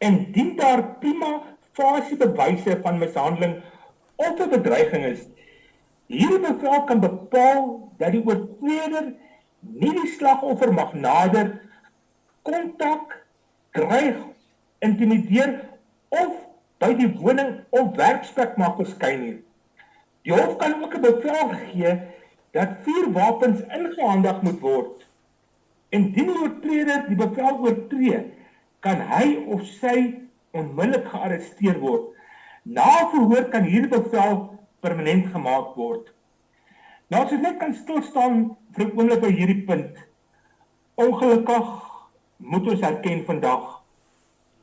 indien daar prima facie bewyse van mishandeling of 'n bedreiging is. Hierdie bevel kan bepaal dat die oortreder nie die slagoffer mag nader, kontak, dreig, intimideer of by die woning of werksplek mag verskyn nie. Die hof kan ook 'n bevel gee dat vuurwapens ingehandig moet word. Indien die oortreder die bevel oortree, kan hy of sy onmiddellik gearresteer word. Na verhoor kan hierdie bevel permanent gemaak word. Nou as ons net kan stilstaan vir 'n oomblik by hierdie punt. Ongelukkig moet ons erken vandag,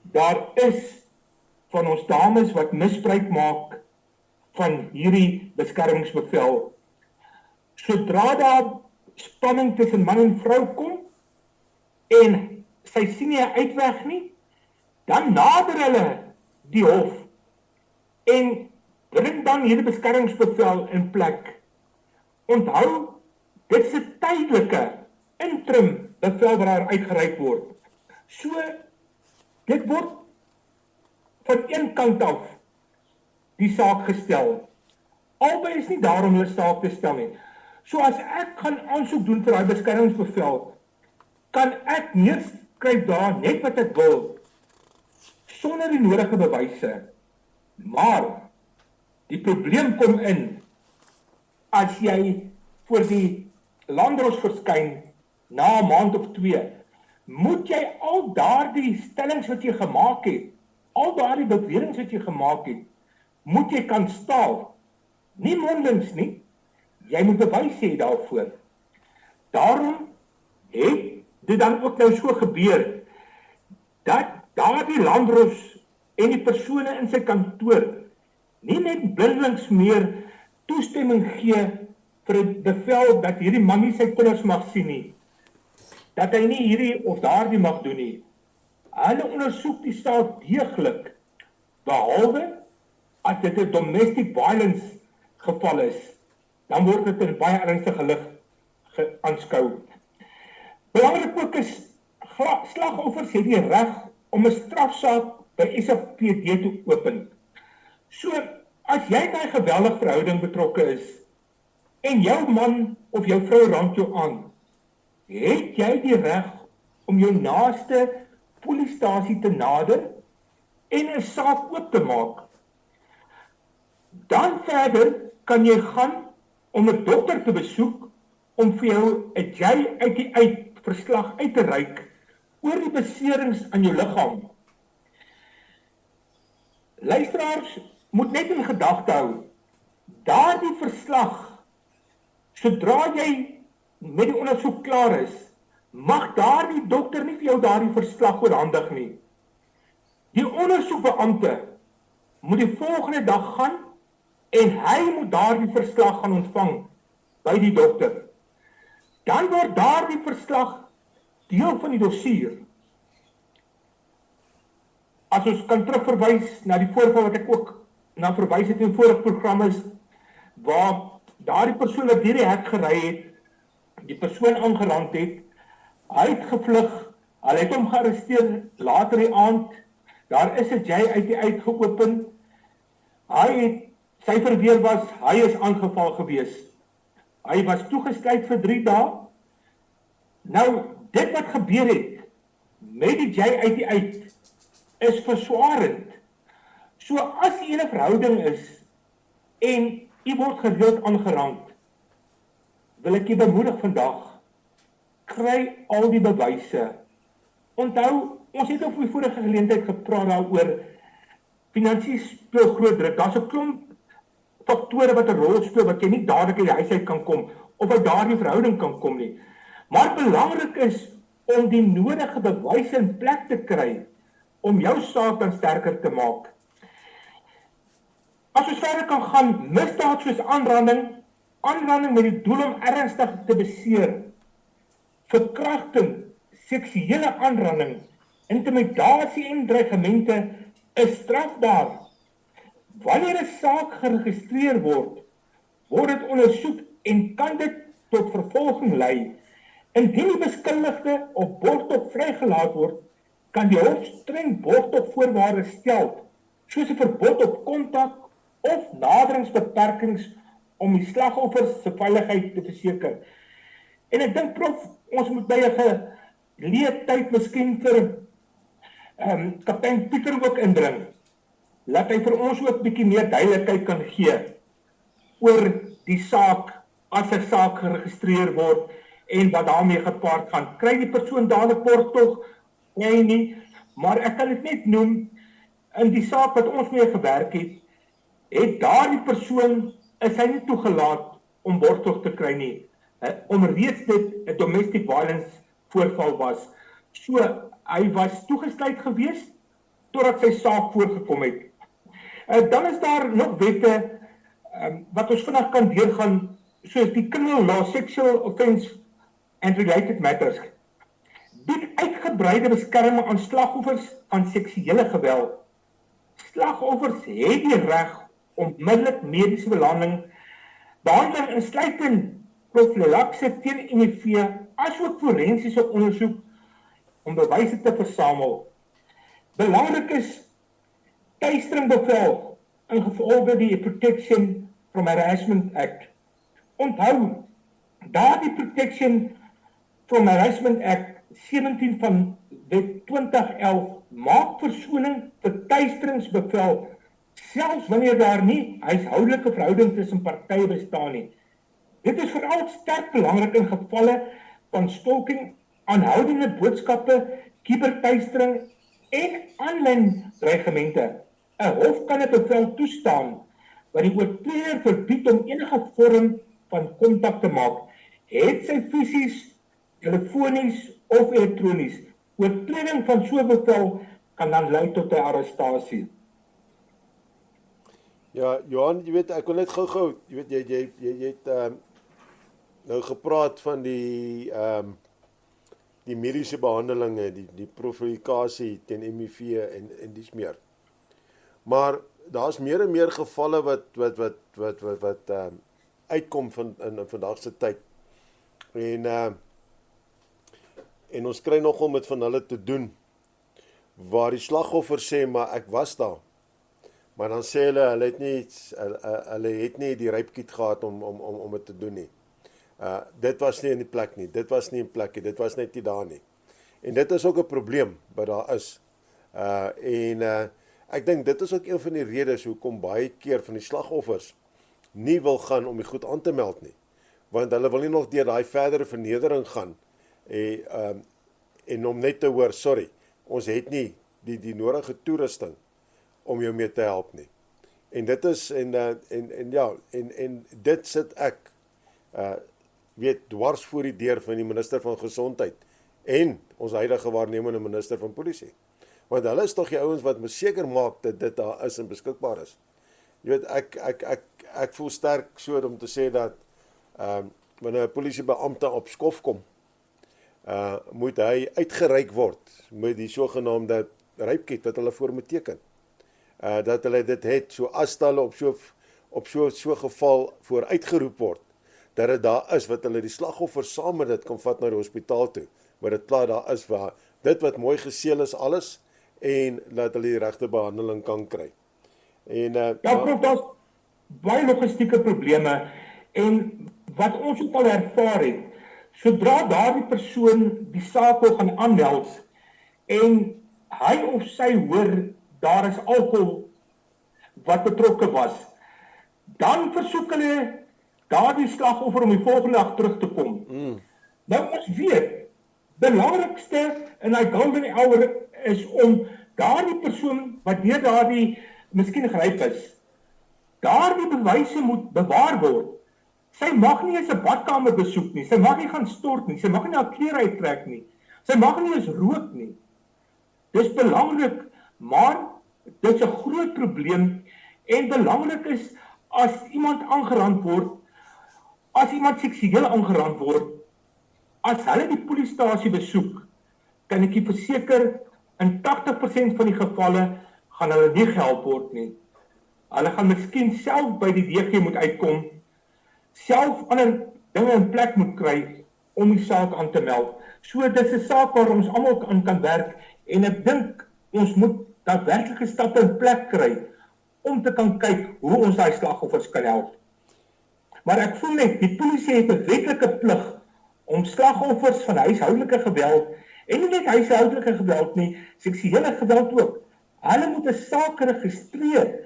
daar is van ons dames wat misbruik maak van hierdie beskermingsbevel. Sodra daar spanning tussen man en vrou kom, en sy sien nie 'n uitweg nie, dan nader hulle die hof en bring dan hierdie beskermingsbevel in plek. Onthou, dit is 'n tydelike interim bevel wat daar uitgereik word. So, dit word van een kant af die saak gestel. Albei is nie daarom hulle saak te stel nie. So as ek gaan aansoek doen vir daai beskermingsbevel, kan ek neerskryf daar net wat ek wil, sonder die nodige bewyse. Maar die probleem kom in as jy voor die landdros verskyn na 'n maand of 2, moet jy al daardie stellings wat jy gemaak het, al daardie beweringe wat jy gemaak het, moet jy kan staal. Nie mondelings nie, jy moet bewys hê daarvoor. Daarom het dit dan ook nou so gebeur, dat daardie landdros en die persone in sy kantoor nie net blindelings meer toestemming gee vir 'n bevel dat hierdie man nie sy kinders mag sien nie, dat hy nie hierdie of daardie mag doen nie. Hulle ondersoek die saak deeglik, behalwe as dit 'n domestic violence geval is, dan word dit in baie ernstige lig aanskou. Belangrik ook is, slagoffers het die reg om 'n strafsaak by SAPD te open. So, as jy by 'n geweldige verhouding betrokke is, en jou man of jou vrou rand jou aan, het jy die reg om jou naaste polisiestasie te nader en 'n saak oop te maak. Dan verder kan jy gaan om 'n dokter te besoek om vir jou 'n jy verslag uit te reik oor die beserings aan jou liggaam. Luisteraars moet net in gedagte hou, daardie verslag, sodra jy met die ondersoek klaar is, mag daardie dokter nie vir jou daardie verslag oorhandig nie. Die ondersoekbeampte moet die volgende dag gaan en hy moet daardie verslag gaan ontvang by die dokter. Dan word daardie verslag deel van die dossier. As ons kan terugverwys na die voorval wat ek ook na verwys het in vorige programme is, waar daardie persoon wat hierdie hek gery het, die persoon aangerand het, hy het gevlug, hulle het hom gearresteer later die aand, daar is 'n jy geopen, hy het, sy verweer was, hy is aangeval gewees, hy was toegesluit vir 3 dae, nou, dit wat gebeur het, met die jy is verswarend. So as jy in 'n verhouding is, en jy word gereeld aangerand, wil ek jy bemoedig vandag, kry al die bewyse. Onthou, ons het op die vorige geleentheid gepraat daaroor, finansies speel groot druk, daar is 'n klomp faktore wat 'n rol speel, wat jy nie dadelik uit die huis uit kan kom, of uit daardie verhouding kan kom nie. Maar belangrik is, om die nodige bewyse in plek te kry, om jou saak dan sterker te maak. As ons verder kan gaan, misdaad soos aanranding met die doel om ernstig te beseer, verkrachting, seksuele aanranding, intimidasie en dreigemente is strafbaar. Wanneer 'n saak geregistreer word, word dit ondersoek en kan dit tot vervolging lei. Indien die beskuldigde op borgtog vrygelaat word, kan die hof streng borgtogvoorwaardes stel, soos 'n verbod op kontak of naderingsbeperkings om die slagoffers se veiligheid te verseker. En ek dink prof, ons moet by 'n geleë tyd miskien vir kaptein Pieter ook indring, laat hy vir ons ook bietjie meer duidelikheid kan gee oor die saak, as 'n saak geregistreer word en wat daarmee gepaard gaan. Kry die persoon dadelik borgtog? Nee nie, maar ek kan dit net noem, in die saak wat ons mee gewerk het daardie persoon, is hy nie toegelaat om borgtog te kry nie, omreeds dit 'n domestic violence voorval was. So, hy was toegesluit gewees, totdat sy saak voorgekom het. Dan is daar nog wette, wat ons vandag kan deurgaan, soos die Criminal Law, Sexual Offence and Related Matters. bied uitgebreide beskerming aan slagoffers van seksuele geweld. Slagoffers het die reg onmiddellik mediese behandeling insluitend profylakse teen HIV, asook forensiese ondersoek om bewyse te versamel. Belangrik is tuisteringbevel ingevolge die Protection from Harassment Act. Onthou, daardie Protection from Harassment Act 17 van wet 2011 maak versoening vir tuisteringsbevel, selfs wanneer daar nie huishoudelike verhouding tussen partye bestaan nie. Dit is veral sterk belangrik in gevalle van stalking, aanhoudende boodskappe, kubertuistering en aanlyn dreigemente. 'n Hof kan 'n bevel toestaan wat die oortreder verbied om enige vorm van kontak te maak, het sy fisies, telefonies of elektronies. Oortreding van so 'n bevel kan dan lei tot 'n arrestasie. Ja, Johan, jy weet, ek wil net gou, jy weet, jy het nou gepraat van die mediese behandelinge, die profylikasie teen HIV en dis meer. Maar daar's meer en meer gevalle wat uitkom in vandag se tyd. En ons kry nogal met van hulle te doen waar die slagoffer sê, maar ek was daar. Maar dan sê hulle het nie die rypkiet gehad om dit te doen nie. Dit was nie in die plek nie, dit was nie in plek nie, dit was net nie daar nie. En dit is ook 'n probleem wat daar is. Ek dink dit is ook een van die redes hoekom baie keer van die slagoffers nie wil gaan om die goed aan te meld nie. Want hulle wil nie nog deur daai verdere vernedering gaan en om net te hoor, sorry, ons het nie die nodige toerusting om jou mee te help nie. En dit is en dit sit ek weet dwars voor die deur van die minister van Gesondheid en ons huidige waarnemende minister van Polisie. Want hulle is tog die ouens wat moet seker maak dat dit daar is en beskikbaar is. Jy weet, ek voel sterk so om te sê dat wanneer 'n polisiebeampte op skof kom, moet hy uitgereik word met die sogenaamde rypkiet wat hulle voor moet teken. Dat hulle dit het, so as hulle op so geval voor uitgeroep word, dat dit daar is wat hulle die slagoffer saam met dit kan vat na die hospitaal toe, waar dit klaar daar is waar dit wat mooi geseël is alles, en dat hulle die regte behandeling kan kry. En prof, daar's baie logistieke probleme, en wat ons ook al ervaar het, sodra daardie persoon die saak wil gaan aanmeld, en hy of sy hoor daar is alkohol wat betrokke was, dan versoek hulle daardie slagoffer om die volgende dag terug te kom. Nou ons weet, belangrikste in die golden hour is om daardie persoon wat deur daardie miskien geryp is, daardie bewyse moet bewaar word. Sy mag nie eens 'n badkamer besoek nie, sy mag nie gaan stort nie, sy mag nie haar klere uittrek nie, sy mag nie eens rook nie. Dis belangrik, maar dit is 'n groot probleem en belangrik is as iemand aangerand word, as iemand seksueel aangerand word, as hulle die polisiestasie besoek, kan ek u verseker, in 80% van die gevalle gaan hulle nie gehelp word nie. Hulle gaan miskien self by die DG moet uitkom, self ander dinge in plek moet kry om die saak aan te meld. So dis 'n saak waar ons almal aan kan werk en ek dink ons moet daadwerklike stappe in plek kry om te kan kyk hoe ons daai slagoffers kan help. Maar ek voel net die polisie het 'n wetlike plig om slagoffers van huishoudelike geweld en nie net huishoudelike geweld nie, seksuele geweld ook. Hulle moet 'n saak registreer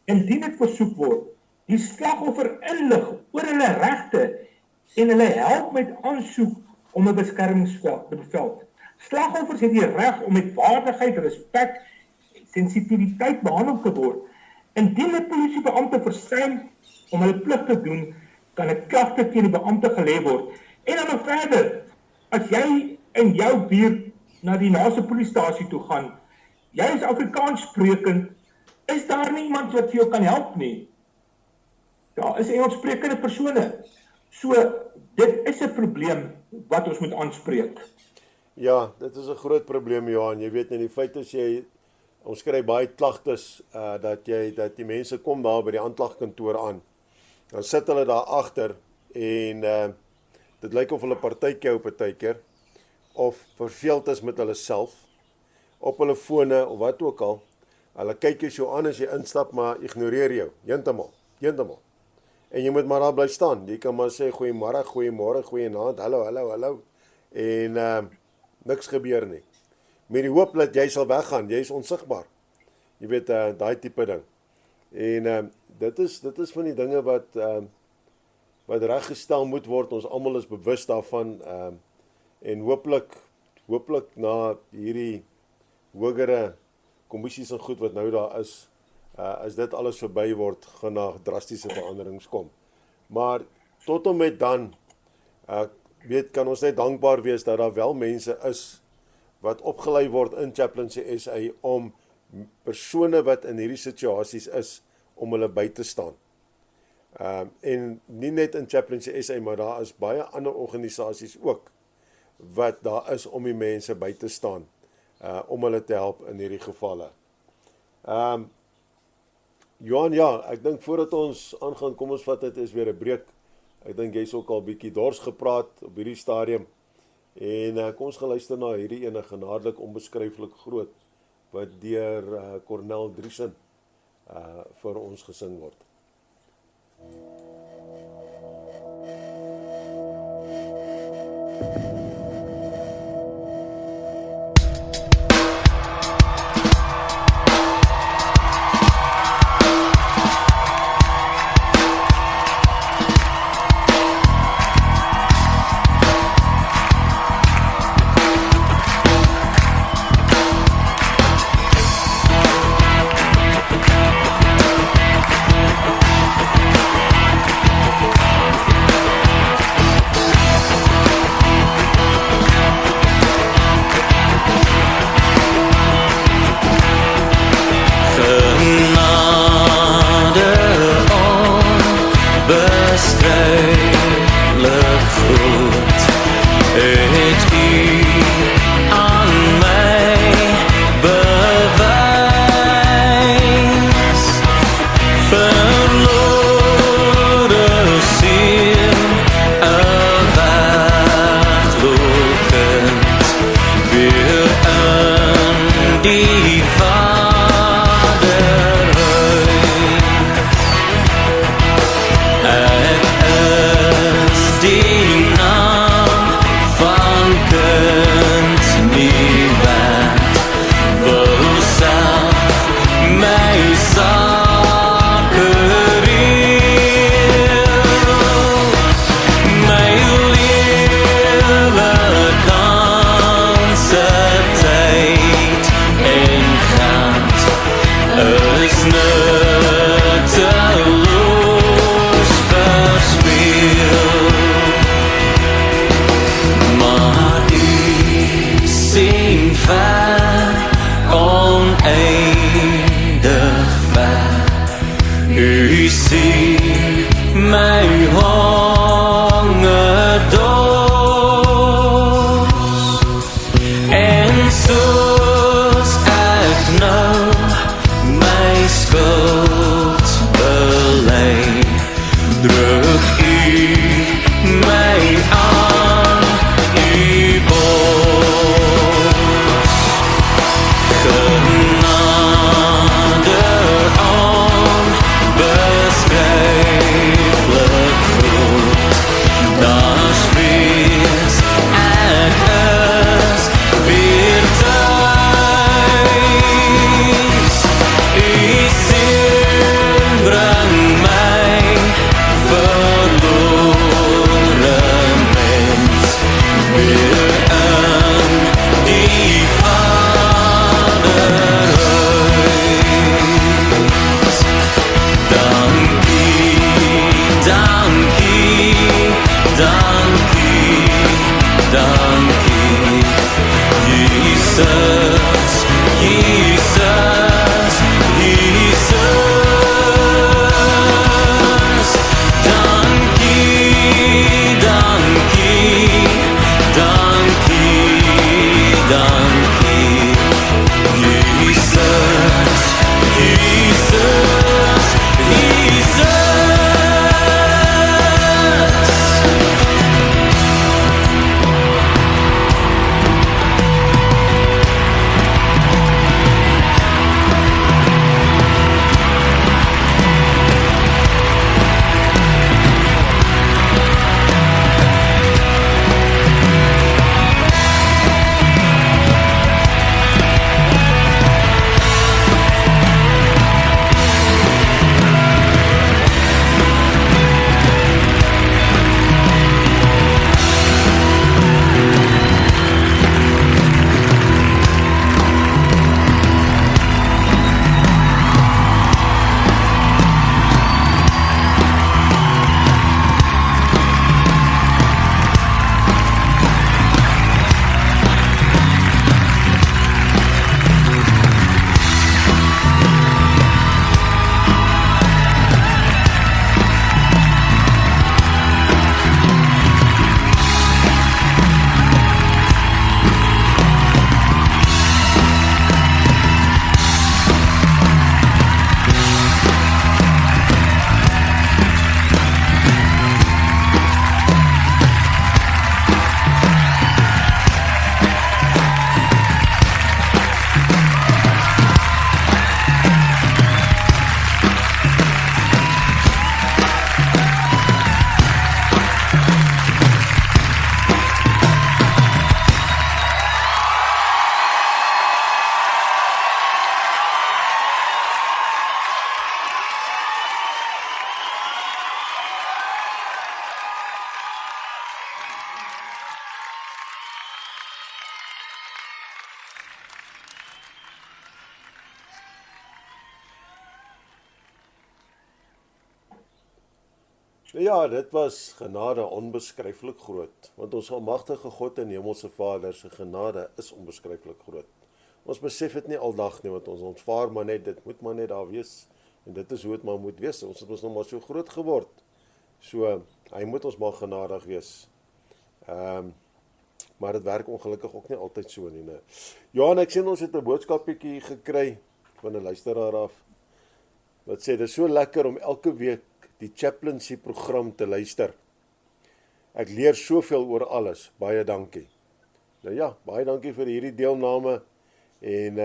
indien dit versoek word. Die slagoffer inlig oor hulle regte en hulle help met aansoek om 'n beskermingsbevel. Slagoffers het die reg om met waardigheid, respek en sensitiwiteit behandel te word. Indien 'n polisiebeampte versuim om hulle plig te doen, kan 'n klagte teen die beampte gelê word. En dan verder, as jy in jou buurt na die naaste polisiestasie toe gaan, jy is Afrikaans sprekend, is daar nie iemand wat vir jou kan help nie. Daar is Engels sprekende persone. So, dit is 'n probleem wat ons moet aanspreek. Ja, dit is 'n groot probleem, Johan. Jy weet, in die feit as ons kry baie klagtes, dat die mense kom daar by die aanklagkantoor aan. Dan sit hulle daar agter en dit lyk of hulle partytjie op 'n partykeer of verveeld is met hulle self, op hulle fone of wat ook al. Hulle kyk jou aan as jy instap, maar ignoreer jou, heeltemal. En jy moet maar daar bly staan. Jy kan maar sê goeiemôre, goeiemôre, goeienaand, hallo, en niks gebeur nie. Met die hoop dat jy sal weggaan, jy is onsigbaar. Jy weet, daai tipe ding. En dit is van die dinge wat reggestel moet word. Ons almal is bewus daarvan, en hooplik na hierdie hogere kommissies en goed wat nou daar is, as dit alles verby word, gaan daar drastiese veranderings kom. Maar tot en met dan, kan ons net dankbaar wees dat daar wel mense is wat opgelei word in Chaplaincy SA om persone wat in hierdie situasies is, om hulle by te staan. En nie net in Chaplaincy SA, maar daar is baie ander organisasies ook, wat daar is om die mense by te staan, om hulle te help in hierdie gevalle. Johan, ja, ek dink voordat ons aangaan, kom ons vat dit is weer 'n breek. Ek dink jy's ook al bietjie dors gepraat op hierdie stadium. En kom ons gaan luister na hierdie ene genadelik onbeskryflik groot, wat deur Cornel Driesen vir ons gesing word. Ja, dit was genade onbeskryflik groot, want ons almagtige God en Hemelse Vader se genade is onbeskryflik groot. Ons besef dit nie aldag nie, want ons ontvaar maar net, dit moet maar net daar wees, en dit is hoe het maar moet wees, ons het ons nog maar so groot geword, so, hy moet ons maar genadig wees. Maar dit werk ongelukkig ook nie altyd so nie, ne. Johan, ek sien ons het 'n boodskappietjie gekry, van 'n luisteraar af, wat sê, dit is so lekker om elke week die chaplaincy program te luister. Ek leer soveel oor alles, baie dankie. Nou ja, baie dankie vir hierdie deelname, en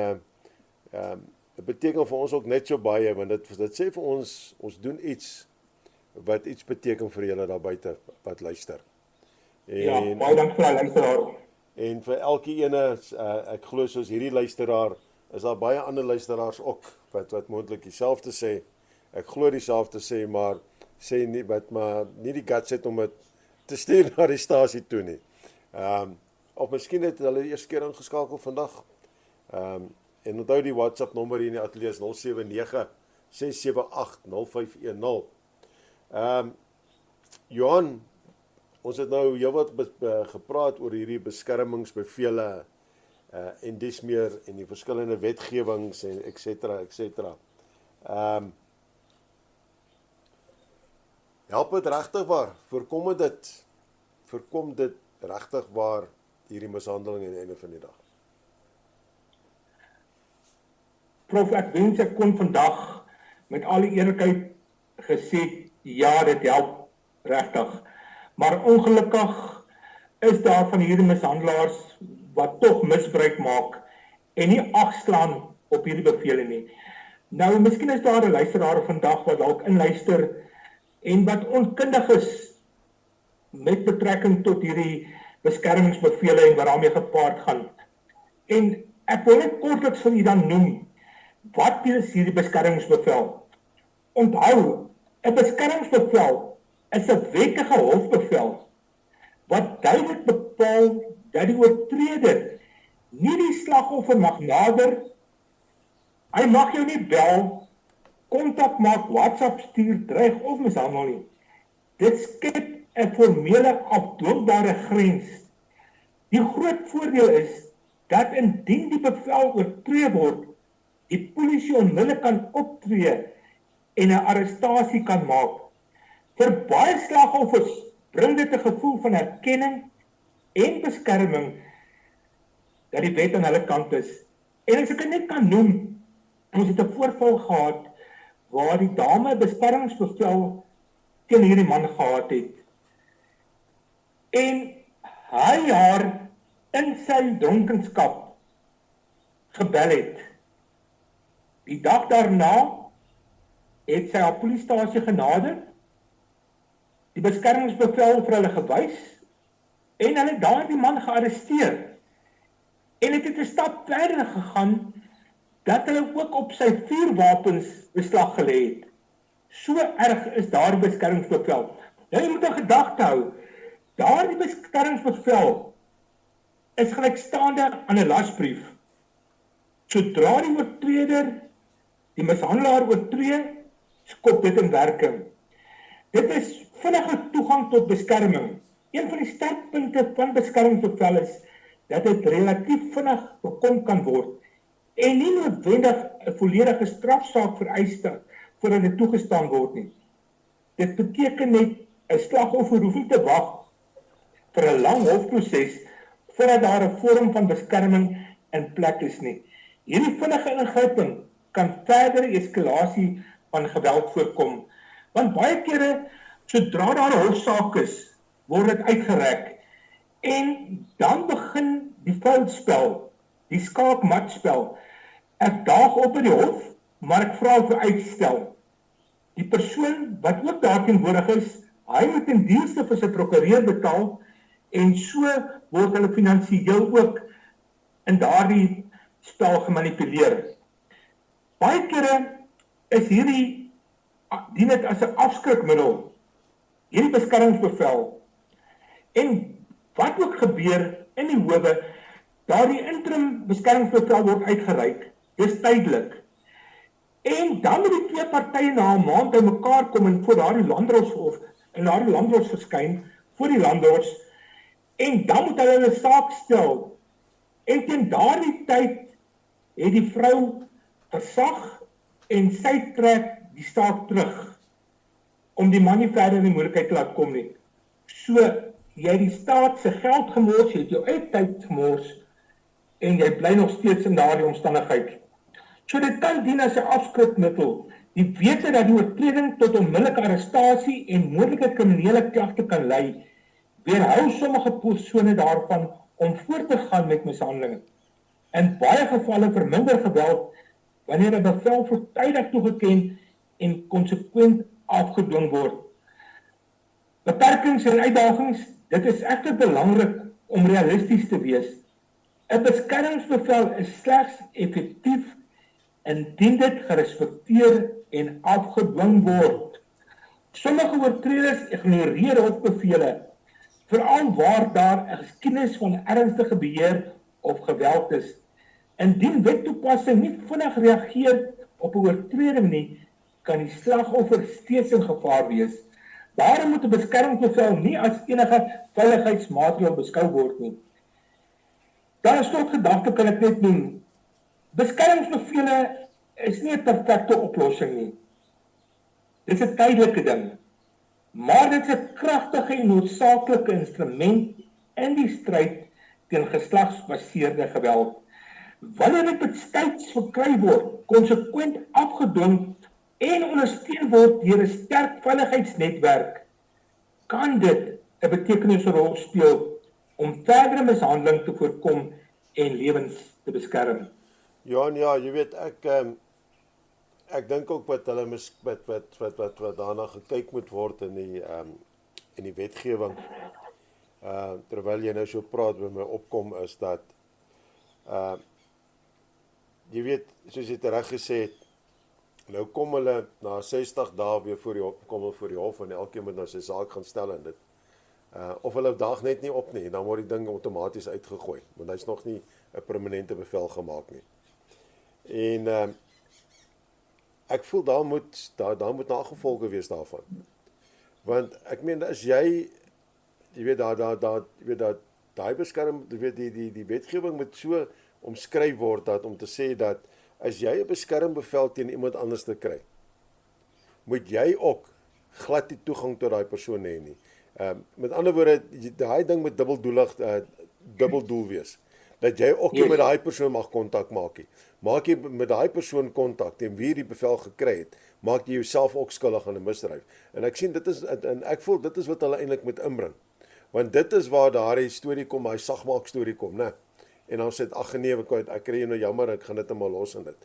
dit beteken vir ons ook net so baie, want dit sê vir ons, ons doen iets, wat iets beteken vir julle daar buite, wat luister. Ja, baie dankie vir die luisteraar. En vir elke ene, ek glo soos hierdie luisteraar, is daar baie ander luisteraars ook, wat moontlik dieselfde sê, ek glo dieselfde sê, maar sê nie, maar nie die guts het om het te stuur na die stasie toe nie. Of miskien het hulle eers keer ingeskakel vandag. En onthou die WhatsApp nommer hier in die ateljee is 079-678-0510. Johan, ons het nou heelwat gepraat oor hierdie beskermingsbevele en dis meer en die verskillende wetgewings en et cetera. Help dit regtig waar? Voorkom dit regtig waar hierdie mishandeling aan die einde van die dag? Prof, ek wens ek kon vandag met al die eerlikheid gesê, ja, dit help regtig. Maar ongelukkig is daar van hierdie mishandelaars wat tog misbruik maak en nie agslaan op hierdie bevele nie. Nou, miskien is daar 'n luisteraar vandag wat dalk inluister en wat onkundig is met betrekking tot hierdie beskermingsbevele en wat daarmee gepaard gaan. En ek wil net kortliks vir u dan noem, wat is hierdie beskermingsbevel? Onthou, 'n beskermingsbevel is 'n wettige hofbevel wat duidelik bepaal dat die oortreder nie die slagoffer mag nader, hy mag jou nie bel, kontak maak, WhatsApp stuur, dreig of mishandel nie. Dit skep 'n formele afdwingbare grens. Die groot voordeel is dat indien die bevel oortree word, die polisie onmiddellik kan optree en 'n arrestasie kan maak. Vir baie slagoffers bring dit 'n gevoel van erkenning en beskerming dat die wet aan hulle kant is. En as ek dit net kan noem, ons het 'n voorval gehad waar die dame beskermingsbevel teen hierdie man gehad het. En hy haar in sy dronkenskap gebel het. Die dag daarna het sy haar polisiestasie genader, die beskermingsbevel vir hulle gewys en hulle daardie man gearresteer. En het 'n stap verder gegaan dat hulle ook op sy vuurwapens beslag gelê het. So erg is daardie beskermingsbevel. Nou jy moet 'n gedagte hou, daardie beskermingsbevel is gelykstaande aan 'n lasbrief. Sodra die oortreder die mishandelaar oortree, skop dit in werking. Dit is vinnige toegang tot beskerming. Een van die sterkpunte van beskermingsbevel is dat dit relatief vinnig bekom kan word en nie noodwendig 'n volledige strafsaak vereis voordat dit toegestaan word nie. Dit beteken net 'n slagoffer hoef nie te wag vir 'n lang hofproses voordat daar 'n vorm van beskerming in plek is nie. Hierdie vinnige ingryping kan verdere eskalasie van geweld voorkom, want baie kere sodra daar 'n hofsaak is, word dit uitgereik en dan begin die veldspel, die skaakmatspel. Ek daag op by die hof, maar ek vra vir uitstel. Die persoon wat ook daar teenwoordig is, hy moet in dienste vir sy prokureur betaal en so word hulle finansiëel ook in daardie spel gemanipuleer. Baie kere is dien dit as 'n afskrikmiddel, hierdie beskermingsbevel. En wat ook gebeur in die howe, daardie interim beskermingsbevel word uitgereik, dis tydelik. En dan moet die twee partye na 'n maand by mekaar kom en voor daardie landdroshof en daar die landdros verskyn voor die landdros en dan moet hulle 'n saak stel. En teen daardie tyd het die vrou gesag en sy trek die saak terug om die man nie verder in die moeilikheid te laat kom nie. So, jy het die staat se geld gemors, jy het jou eie tyd gemors en jy bly nog steeds in daardie omstandigheid. So dit kan dien as 'n afskrikmiddel. Die wete dat die oortreding tot onmiddellike arrestasie en moontlike kriminele klagte kan lei, weerhou sommige persone daarvan om voort te gaan met mishandeling. In baie gevalle verminder geweld wanneer 'n bevel voortydig toegeken en konsekwent afgedwing word. Beperkings en uitdagings, dit is egter belangrik om realisties te wees. 'n Beskermingsbevel is slegs effektief indien dit gerespekteer en afgedwing word. Sommige oortreders ignoreer hofbevele, veral waar daar 'n geskiedenis van ernstige beheer of geweld is. Indien wettoepassing nie vinnig reageer op 'n oortreding nie, kan die slagoffer steeds in gevaar wees. Daarom moet 'n beskermingsbevel nie as enige veiligheidsmaatreël beskou word nie. Dan 'n slotgedagte kan ek net noem. Beskermingsbevele is nie 'n perfekte oplossing nie. Dit is 'n tydelike ding, maar dit is 'n kragtige en noodsaaklike instrument in die stryd teen geslagsgebaseerde geweld. Wanneer dit betyds verkry word, konsekwent afgedwing en ondersteun word deur 'n sterk veiligheidsnetwerk, kan dit 'n betekenisvolle rol speel om verdere mishandeling te voorkom en lewens te beskerm. Johan, ja, jy weet, ek dink ook wat hulle wat daarna gekyk moet word in die wetgewing, terwyl jy nou so praat by my opkom, is dat jy weet, soos jy reg gesê het, nou kom hulle na 60 dae weer kom hulle voor die hof en elkeen moet nou sy saak gaan stel in dit. Of hulle daag net nie op nie, dan word die ding outomaties uitgegooi, want hy's nog nie 'n permanente bevel gemaak nie. En ek voel daar moet nagevolge wees daarvan. Want ek meen, as jy weet daai beskerm, jy weet die wetgewing moet so omskryf word dat om te sê dat as jy 'n beskermbevel teen iemand anders te kry, moet jy ook glad nie toegang tot daai persoon hê nie. Met ander woorde, daai ding moet dubbeldoel wees. Dat jy ook nie met daai persoon mag kontak maak nie. Maak jy met daai persoon kontak teen wie die bevel gekry het, maak jy jouself ook skuldig aan 'n misdryf. En ek sien ek voel dit is wat hulle eintlik moet inbring. Want dit is waar daai storie kom, daai sagmaak storie kom, né? En dan sê ag nee, ek kry jou nou jammer, ek gaan dit net maar los in dit.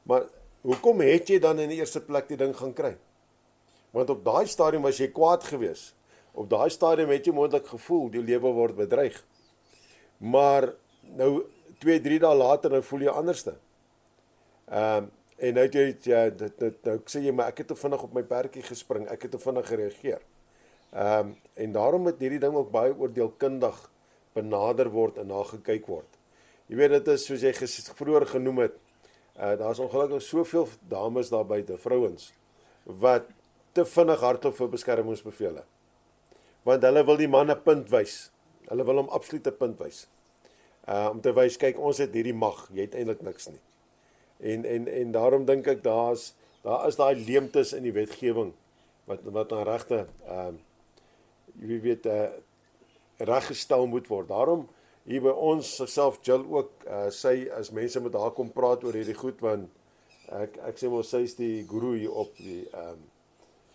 Maar hoekom het jy dan in die eerste plek die ding gaan kry? Want op daai stadium was jy kwaad geweest. Op daai stadium het jy moontlik gevoel die lewe word bedreig. Maar nou 2-3 dae later nou voel jy anderste. En nou nou sê jy maar ek het te vinnig op my perdjie gespring, ek het te vinnig gereageer. En daarom moet hierdie ding ook baie oordeelkundig benader word en nagekyk word. Jy weet, dit is soos jy vroeër genoem het, daar's ongelukkig soveel dames daar buite, vrouens, wat te vinnig hardloop vir beskermingsbevele. Want hulle wil die man 'n punt wys. Hulle wil hom absoluut 'n punt wys. Om te wys, kyk, ons het hierdie mag, jy het eintlik niks nie. En daarom dink ek daar is daai leemtes in die wetgewing wat aan regte jy weet reggestel moet word. Daarom hier by ons self Jill ook, sy as mense met haar kom praat oor hierdie goed, want ek sê mos sy is die guru hier op die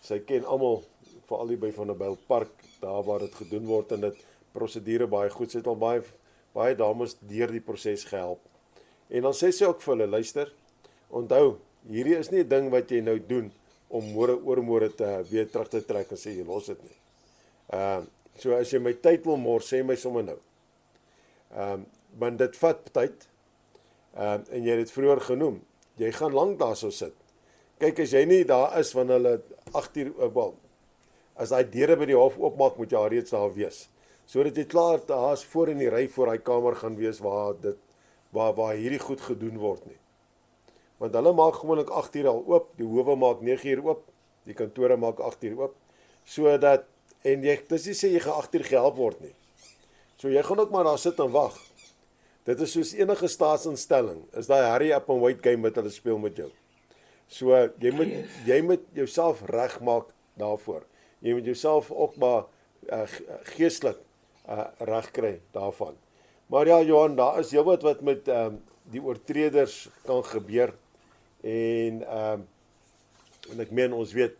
sy ken almal, veral hier by Vanderbijl Park, daar waar dit gedoen word en dit prosedure baie goed. Sy het al baie dames deur die proses gehelp. En dan sê sy ook vir hulle, luister, onthou, hierdie is nie 'n ding wat jy nou doen om oormôre te weer terug te trek en sê jy los dit nie. So as jy my tyd wil mors, sê my sommer nou. Want dit vat tyd, en jy het dit vroeër genoem, jy gaan lank daar so sit. Kyk, as jy nie daar is van hulle 8 uur, as daai deure by die hof oopmaak, moet jy al reeds daar wees. Sodat jy klaar daar's voor in die ry voor daai kamer gaan wees waar hierdie goed gedoen word nie. Want hulle maak gewoonlik 8 uur al oop, die howe maak 9 uur oop, die kantore maak 8 uur oop, sodat En dis nie sê jy gaan agter gehelp word nie. So jy gaan ook maar daar sit en wag. Dit is soos enige staatsinstelling, is daai hurry up and wait game wat hulle speel met jou. So jy moet jouself regmaak daarvoor. Jy moet jouself ook maar geestelik reg kry daarvan. Maar ja, Johan, daar is heelwat wat met die oortreders kan gebeur. En ek meen, ons weet,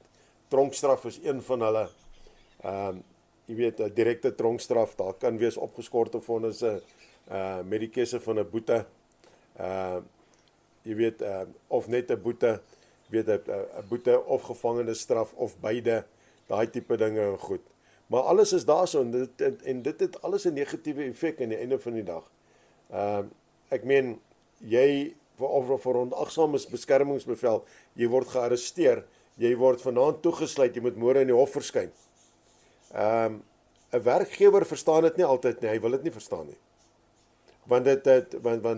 tronkstraf is een van hulle. Jy weet, 'n direkte tronkstraf, daar kan wees opgeskorte vonnisse, met die keuse van 'n boete. Jy weet, of net 'n boete, weet 'n boete of gevangenisstraf of beide, daai tipe dinge en goed. Maar alles is daar so, en dit het alles 'n negatiewe effek aan die einde van die dag. Ek meen, jy vir onagtsame beskermingsbevel, jy word gearresteer, jy word vanaand toegesluit, jy moet môre in die hof verskyn. 'n werkgewer verstaan dit nie altyd nie, hy wil dit nie verstaan nie. Want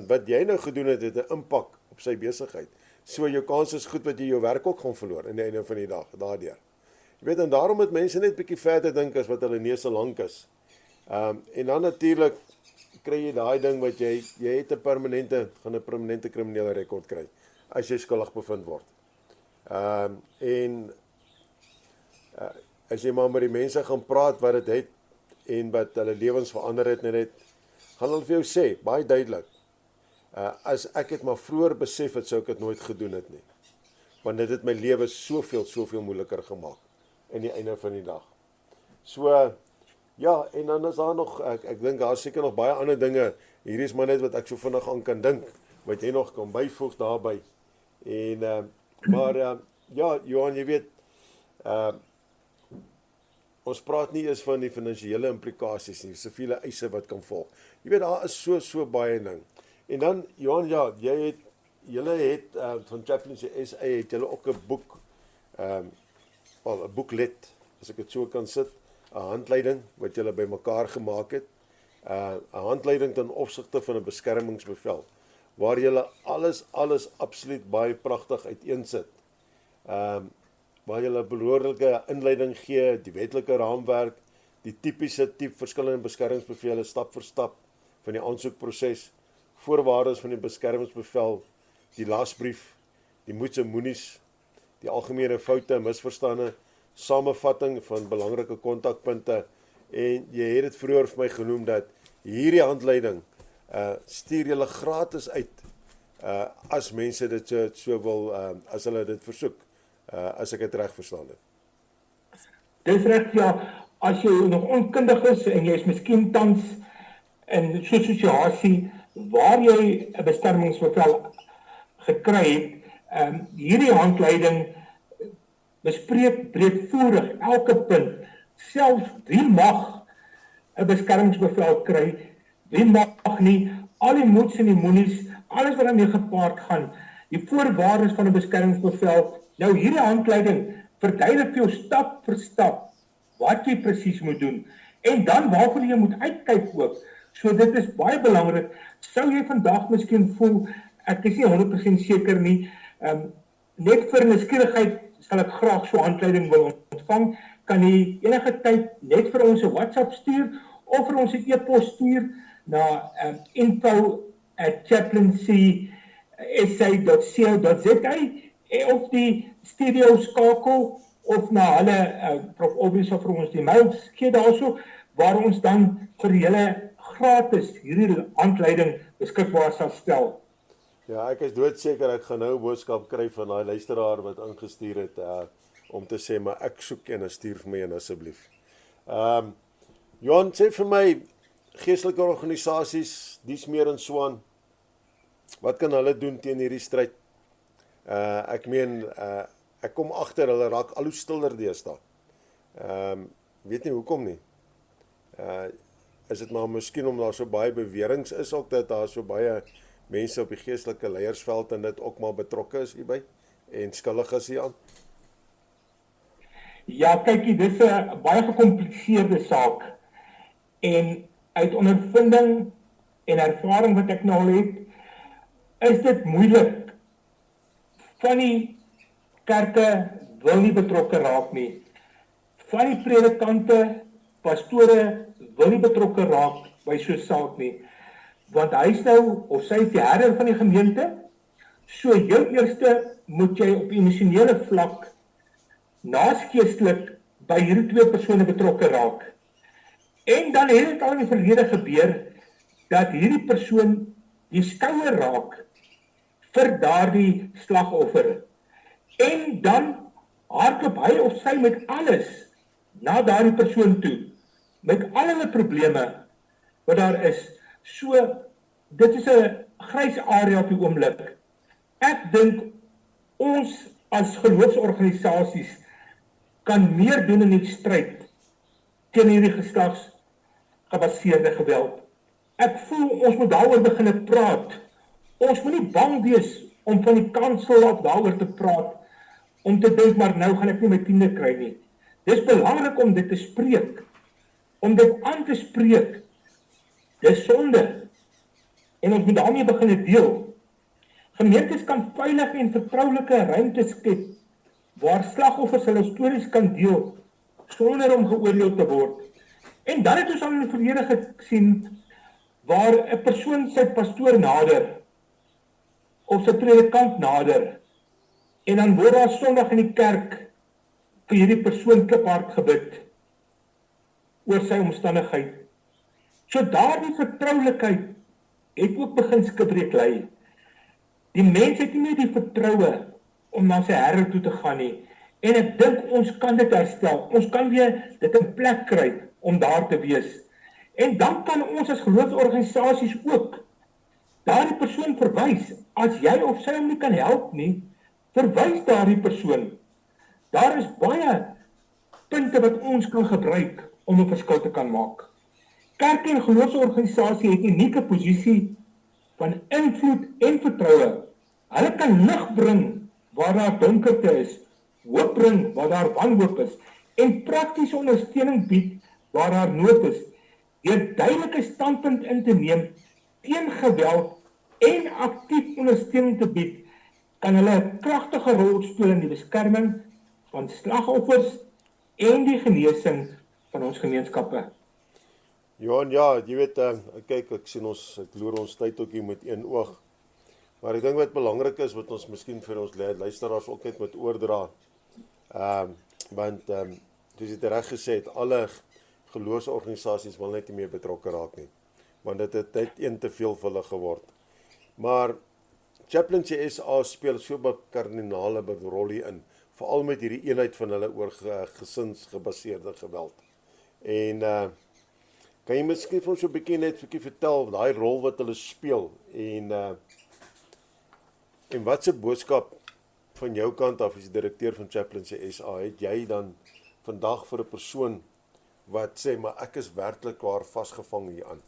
wat jy nou gedoen het 'n impak op sy besigheid. So jou kans is goed dat jy jou werk ook gaan verloor in die einde van die dag daardeur. Jy weet, en daarom moet mense net bietjie verder dink as wat hulle neuse lank is. En dan natuurlik kry jy daai ding wat jy het 'n permanente kriminele rekord kry as jy skuldig bevind word. As jy maar met die mense gaan praat wat dit het en wat hulle lewens verander het net, gaan hulle vir jou sê, baie duidelik, as ek het maar vroeër besef het, sou ek dit nooit gedoen het nie. Want dit het my lewe soveel moeiliker gemaak in die einde van die dag. So, ja, en dan is daar nog, ek dink daar is seker nog baie ander dinge, hier is maar net wat ek so vinnig aan kan dink, wat jy nog kan byvoeg daarby. En, maar, ja, Johan, jy weet, ons praat nie eens van die finansiële implikasies nie, soveel eise wat kan volg. Jy weet, daar is so baie ding. En dan, Johan, ja, julle het van Chaplaincy SA, het julle ook 'n boek, 'n boeklet, as ek dit so kan sit, 'n handleiding wat julle bymekaar gemaak het, 'n handleiding ten opsigte van 'n beskermingsbevel, waar julle alles absoluut baie pragtig uiteensit. Waar julle behoorlike inleiding gee, die wetlike raamwerk, die tipiese verskillende beskermingsbevele stap vir stap van die aansoekproses, voorwaardes van die beskermingsbevel, die lasbrief, die moets en moenies, die algemene foute en misverstande, samevatting van belangrike kontakpunte, en jy het dit vroeër vir my genoem dat hierdie handleiding stuur julle gratis uit as mense dit so wil, as hulle dit versoek, as ek dit reg verstaan het. Dis reg, ja. As jy nog onkundig is en jy is miskien tans in so 'n situasie waar jy 'n beskermingsbevel gekry het, hierdie handleiding bespreek breedvoerig elke punt. Selfs wie mag 'n beskermingsbevel kry, wie mag nie, al die moets en die moenies, alles wat daarmee gepaard gaan, die voorwaardes van 'n beskermingsbevel. Nou hierdie handleiding verduidelik vir jou stap vir stap wat jy presies moet doen en dan waarvoor jy moet uitkyk ook. So dit is baie belangrik. Sou jy vandag miskien voel, ek is nie 100% seker nie, net vir nuuskierigheid sal ek graag so 'n handleiding wil ontvang, kan jy enige tyd net vir ons 'n WhatsApp stuur of vir ons 'n e-pos stuur na info@chaplaincy.sa.co.za of die studio skakel of na hulle Prof. Obie sal vir ons die mail gee daarso, waar ons dan vir julle gratis hierdie handleiding beskikbaar sal stel. Ja, ek is doodseker ek gaan nou 'n boodskap kry van daai luisteraar wat ingestuur het om te sê, maar ek soek en stuur vir my en asseblief. Johan, sê vir my, geestelike organisasies, dies meer en swaan, wat kan hulle doen teen hierdie stryd? Ek meen, ek kom agter, hulle raak al hoe stiller deesdae. Weet nie hoekom nie. Is dit maar miskien omdat daar so baie beweringe is ook, dat daar so baie mense op die geestelike leiersveld en dit ook maar betrokke is hierby, en skuldig is hieraan? Ja, kykie, dit is 'n baie gekompliseerde saak. En uit ondervinding en ervaring wat ek nou al het, is dit moeilik. Van die kerke wil nie betrokke raak nie. van die predikante, pastore wil nie betrokke raak by so 'n saak nie, want hy is nou, of sy is die herder van die gemeente, so heel eerste moet jy op emosionele vlak naasgeestelik by hierdie twee persone betrokke raak. En dan het dit al in die verlede gebeur, dat hierdie persoon die skouer raak vir daardie slagoffer. En dan hardloop hy of sy met alles na daardie persoon toe, met al hulle probleme wat daar is. So, dit is 'n grys area op die oomblik. Ek dink ons as geloofsorganisasies kan meer doen in die stryd teen hierdie geslagsgebaseerde geweld. Ek voel ons moet daaroor begin praat. Ons moet nie bang wees om van die kansel af daaroor te praat, om te dink, maar nou gaan ek nie my 10de kry nie. Dis belangrik om dit te spreek, om dit aan te spreek. Dis sonde, en ons moet daarmee begin deel. Gemeentes kan veilige en vertroulike ruimtes skep, waar slagoffers hulle stories kan deel, sonder om geoordeel te word. En dan het ons al in die verlede gesien, waar 'n persoon sy pastoor nader, of sy predikant nader, en dan word daar Sondag in die kerk vir hierdie persoon kliphard gebid oor sy omstandigheid. So daardie vertroulikheid het ook begin skibreek lei. Die mens het nie meer die vertroue om na sy herder toe te gaan nie. En ek dink ons kan dit herstel. Ons kan weer dit in plek kry om daar te wees. En dan kan ons as geloofsorganisasies ook daardie persoon verwys. As jy of sy hom nie kan help nie, verwys daardie persoon. Daar is baie punte wat ons kan gebruik om 'n verskil te kan maak. Kerk en geloofsorganisasie het 'n unieke posisie van invloed en vertroue. Hulle kan lig bring waar daar donkerte is, hoop bring waar daar wanhoop is, en praktiese ondersteuning bied waar daar nood is, deur duidelike standpunt in te neem teen geweld en aktief ondersteuning te bied, kan hulle 'n kragtige rol speel in die beskerming van slagoffers en die genesing van ons gemeenskappe. Johan, ja, jy weet, kyk, ek loer ons tyd ook hier met een oog. Maar ek dink wat belangrik is, wat ons miskien vir ons luisteraars ook net moet oordra, want, soos jy reg gesê het, alle geloofsorganisasies wil net nie meer betrokke raak nie, want dit het net een te veel vir hulle geword. Maar Chaplaincy SA speel so 'n kardinale rol hierin, veral met hierdie eenheid van hulle oor gesinsgebaseerde geweld. En kan jy miskien vir ons so 'n bietjie net vertel daai rol wat hulle speel en wat se boodskap van jou kant af as die direkteur van Chaplaincy SA het jy dan vandag vir 'n persoon wat sê, maar ek is werklik waar vasgevang hieraan.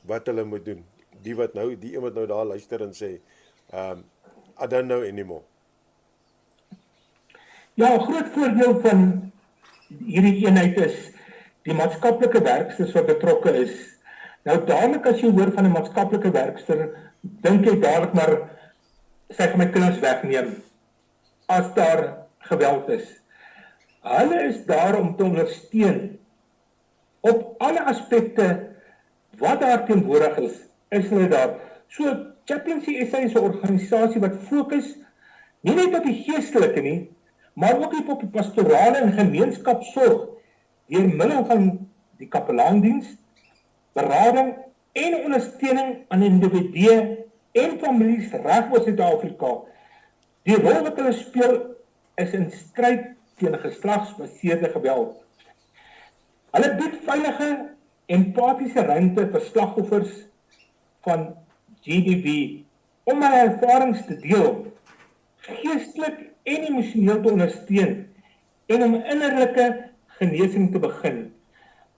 Wat hulle moet doen. Die een wat nou daar luister en sê, I don't know anymore. Ja, 'n groot voordeel van hierdie eenheid is die maatskaplike werksters wat betrokke is. Nou dadelik as jy hoor van 'n maatskaplike werkster, dink jy dadelik maar sy gaan my kinders wegneem as daar geweld is. Hulle is daar om te ondersteun op alle aspekte wat daar teenwoordig is hulle daar. So Chaplaincy SA is 'n organisasie wat fokus nie net op die geestelike nie, maar ook op die pastorale en gemeenskapsorg deur middel van die kapelaandiens, berading en ondersteuning aan individue en families reg oor Suid-Afrika. Die rol wat hulle speel is in stryd teen geslagsgebaseerde geweld. Hulle bied veilige, empatiese ruimte vir slagoffers van GBV om hulle ervarings te deel, geestelik en emosioneel te ondersteun en om innerlike genesing te begin.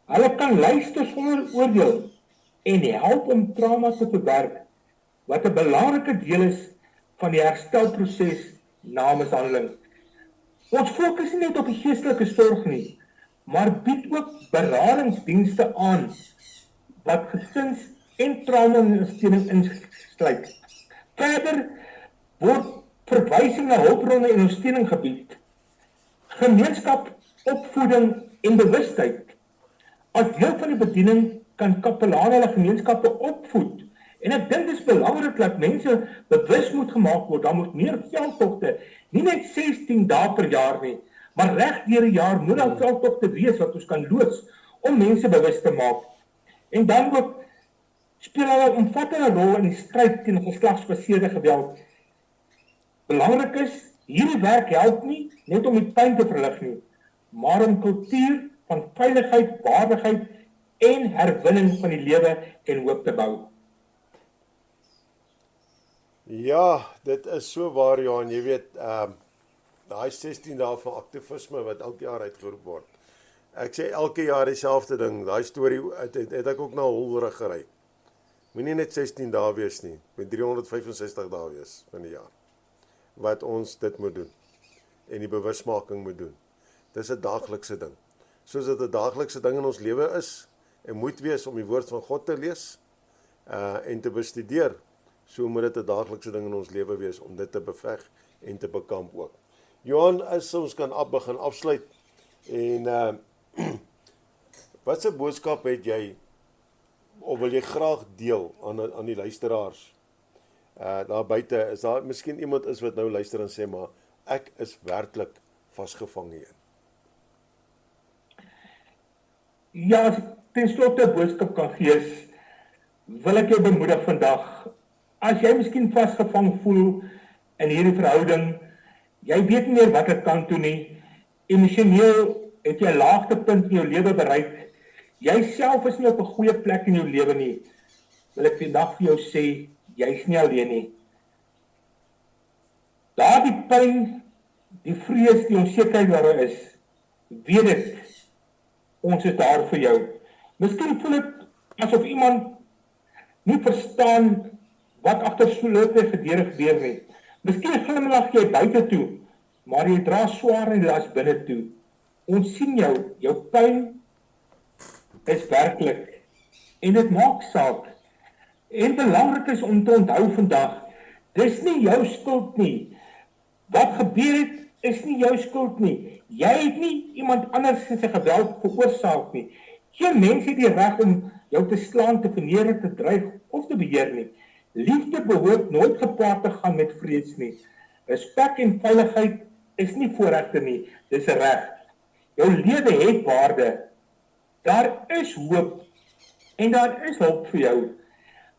Hulle kan luister sonder oordeel en help om trauma te verwerk, wat 'n belangrike deel is van die herstelproses na mishandeling. Ons fokus nie net op die geestelike sorg nie, maar bied ook beradingsdienste aan wat gesins- en trauma-ondersteuning insluit. Verder word verwysing na hulpbronne en ondersteuning gebied, gemeenskap, opvoeding en bewustheid. As deel van die bediening kan kapelane hulle gemeenskappe opvoed. En ek dink dit is belangrik dat mense bewus moet gemaak word, daar moet meer veldtogte, nie net 16 dae per jaar nie, maar reg deur die jaar moet daar veldtogte wees wat ons kan loods om mense bewus te maak. En dan ook speel hulle 'n omvattende rol in die stryd teen geslagsgebaseerde geweld. Belangrik is, hierdie werk help nie net om die pyn te verlig nie, maar om kultuur van veiligheid, waardigheid en herwinning van die lewe en hoop te bou. Ja, dit is so waar, Johan. Jy weet, daai 16 dae van aktivisme wat elke jaar uitgeroep word. Ek sê elke jaar dieselfde ding. Daai storie het ek ook na Holrig gery. Moenie net 16 dae wees nie, moet 365 dae wees van die jaar wat ons dit moet doen en die bewusmaking moet doen. Dis 'n daaglikse ding. Soos dit 'n daaglikse ding in ons lewe is en moet wees om die woord van God te lees en te bestudeer, so moet dit 'n daaglikse ding in ons lewe wees om dit te beveg en te bekamp ook. Johan, as ons kan begin afsluit en wat se boodskap het jy of wil jy graag deel aan die luisteraars? Daar buite, is daar miskien iemand is wat nou luister en sê, maar ek is werklik vasgevang hierin. Ja, as ek ten slotte 'n boodskap kan gee, wil ek jou bemoedig vandag. As jy miskien vasgevang voel in hierdie verhouding, jy weet nie meer wat ek kan doen nie, emosioneel het jy 'n laagtepunt in jou lewe bereik, jy self is nie op 'n goeie plek in jou lewe nie, wil ek vandag vir jou sê, jy is nie alleen nie. Daardie pyn, die vrees, die onsekerheid waar daar is, weet ek, ons is daar vir jou. Miskien voel dit asof iemand nie verstaan wat agter slote gebeur nie. Miskien glimlag jy buite toe, maar jy dra swaar en las binne toe. Ons sien jou pyn is werklik en dit maak saak. En belangrik is om te onthou vandag, dis nie jou skuld nie. Wat gebeur het, is nie jou skuld nie. Jy het nie iemand anders se geweld veroorsaak nie. Geen mens het die reg om jou te slaan, te verneer, te dreig of te beheer nie. Liefde behoort nooit gepaard te gaan met vrees nie. Respek en veiligheid is nie voorregte nie, dis 'n reg. Jou lewe het waarde. Daar is hoop en daar is hulp vir jou.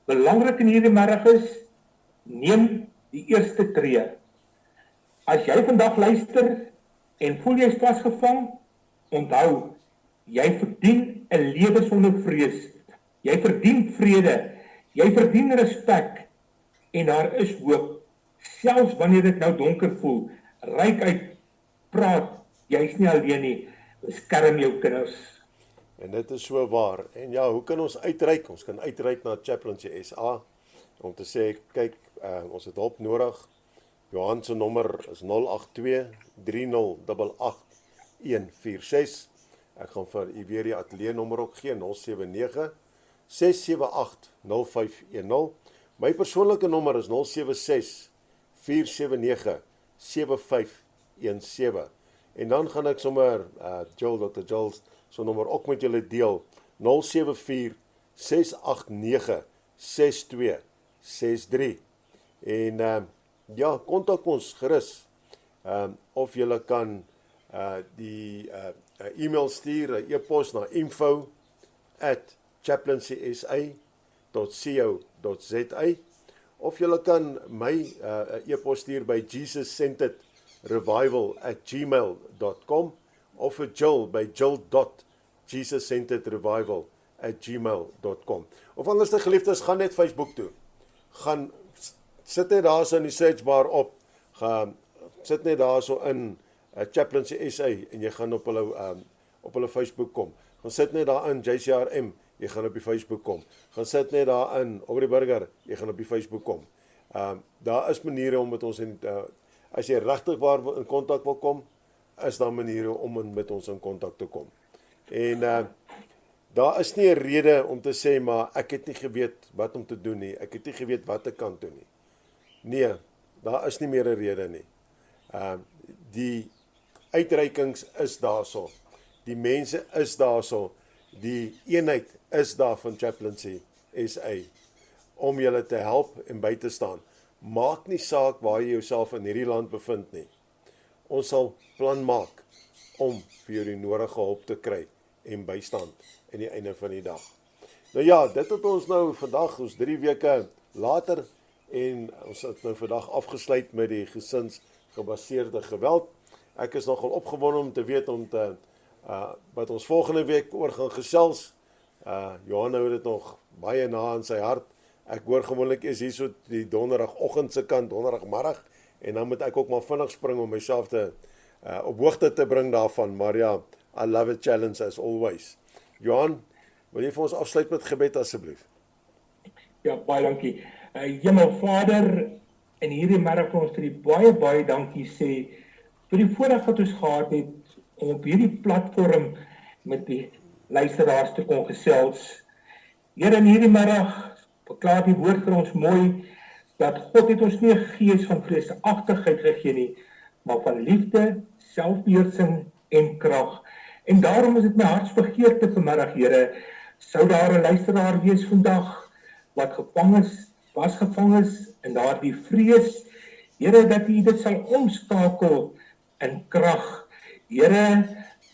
Belangrik in hierdie middag is, neem die eerste tree. As jy vandag luister en voel jy is vasgevang, onthou, jy verdien 'n lewe sonder vrees. Jy verdien vrede, jy verdien respek en daar is hoop. Selfs wanneer dit nou donker voel, reik uit, praat, jy is nie alleen nie, beskerm jou kinders. En dit is so waar. En ja, hoe kan ons uitreik? Ons kan uitreik na Chaplaincy SA om te sê, kyk, ons het hulp nodig. Johan se nommer is 082 3088 146. Ek gaan vir u weer die ateljee nommer ook gee, 079 678 0510. My persoonlike nommer is 076 479 7517. En dan gaan ek sommer Dr. Jules so nommer ook met julle deel, 074 689 6263. En ja, kontak ons gerus. Of julle kan die e-mail stuur, 'n e-pos na info@chaplaincysa.co.za, of julle kan my e-pos stuur by jesuscenteredrevival@gmail.com of vir Jill by jill.jesuscenteredrevival@gmail.com. Of anders te geliefdes, gaan net Facebook toe. Gaan sit net daar so in die searchbar op. Sit net daar so in Chaplaincy SA en jy gaan op hulle Facebook kom. Gaan sit net daar in JCRM, jy gaan op die Facebook kom. Gaan sit net daar in Aubrey Burger, jy gaan op die Facebook kom. Daar is maniere om met ons as jy regtig waar in kontak wil kom, is daar maniere om met ons in kontak te kom. En daar is nie 'n rede om te sê, maar ek het nie geweet wat om te doen nie, ek het nie geweet wat ek kan doen nie. Nee, daar is nie meer 'n rede nie. Die uitreikings is daarso. Die mense is daarso. Die eenheid is daar van Chaplaincy SA om julle te help en by te staan. Maak nie saak waar jy jouself in hierdie land bevind nie. Ons sal plan maak om vir jou die nodige hulp te kry en bystand in die einde van die dag. Nou ja, dit het ons nou vandag, ons 3 weke later, en ons het nou vandag afgesluit met die gesinsgebaseerde geweld. Ek is nogal opgewonde om te weet wat ons volgende week oor gaan gesels. Johan hou dit nog baie na aan sy hart. Ek hoor gewoonlik is hier so die donderdagoggend se kant, donderdagmiddag, en dan moet ek ook maar vinnig spring om myself te op hoogte te bring daarvan. Maar ja, I love a challenge as always. Johan, wil jy vir ons afsluit met gebed asseblief? Ja, baie dankie. Hemelvader, in hierdie middag vir ons vir die baie dankie sê vir die voorreg wat ons gehad het om op hierdie platform met die luisteraars te kon gesels. Here, in hierdie middag verklaar die woord vir ons mooi dat God het ons nie 'n gees van vreesagtigheid gegee nie, maar van liefde, selfbeheersing en krag. En daarom is dit my hartsbegeerte vanmiddag, Here, sou daar 'n luisteraar wees vandag wat was gevang is in daardie vrees, Here, dat U dit sal omskakel in krag. Here,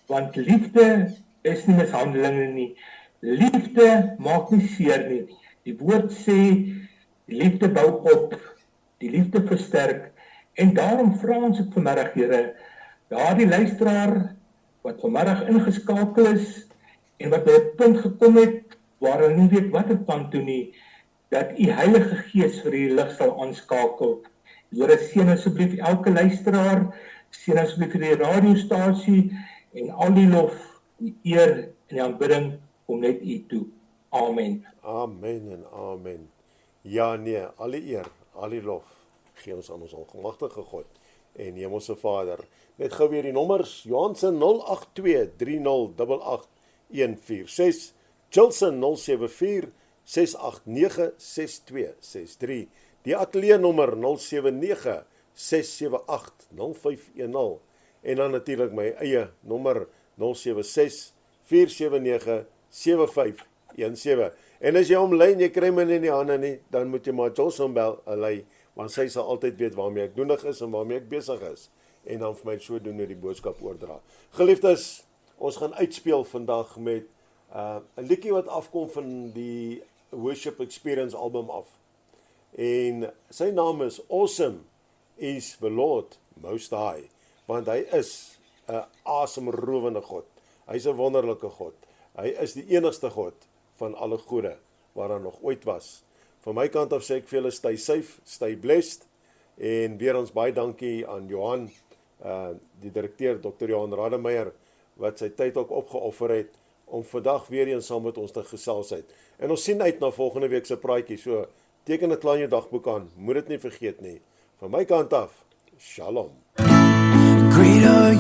want liefde is nie mishandelinge nie. Liefde maak nie seer nie. Die woord sê, die liefde bou op, die liefde versterk. En daarom vra ons dit vanmiddag, Here, daardie luisteraar wat vanmiddag ingeskakel is en wat by 'n punt gekom het waar hulle nie weet wat op kant toe nie, dat U Heilige Gees vir die lig sal aanskakel. Here, seën asseblief elke luisteraar, seën asseblief die radiostasie en al die lof, die eer en die aanbidding kom net U toe. Amen. Amen en amen. Ja, nee, al die eer, al die lof gee ons aan ons algemagtige God en Hemelse Vader. Net gou weer die nommers, Johansen 08230884146, Chilson 074-689-6263, die ateljee nommer 079-678-0510, en dan natuurlik my eie nommer 076-479-7517. En as jy omlyn, jy kry my nie in die hande nie, dan moet jy maar Chilson bel, alai, want sy sal altyd weet waarmee ek doenig is en waarmee ek besig is, en dan vir my sodoende die boodskap oordra. Geliefdes, ons gaan uitspeel vandag met 'n liedjie wat afkom van die Worship Experience album af. En sy naam is Awesome is the Lord Most High, want hy is 'n asemrowende God. Hy is 'n wonderlike God. Hy is die enigste God van alle gode wat daar nog ooit was. Van my kant af sê ek vir julle, stay safe, stay blessed, en weer ons baie dankie aan Johan, die direkteur Dr. Johan Rademeier, wat sy tyd ook opgeoffer het om vandag weer eens saam met ons te gesels het. En ons sien uit na volgende week se praatjie, so teken dit klaar in jou dagboek aan, moet dit nie vergeet nie. Van my kant af, shalom. Greater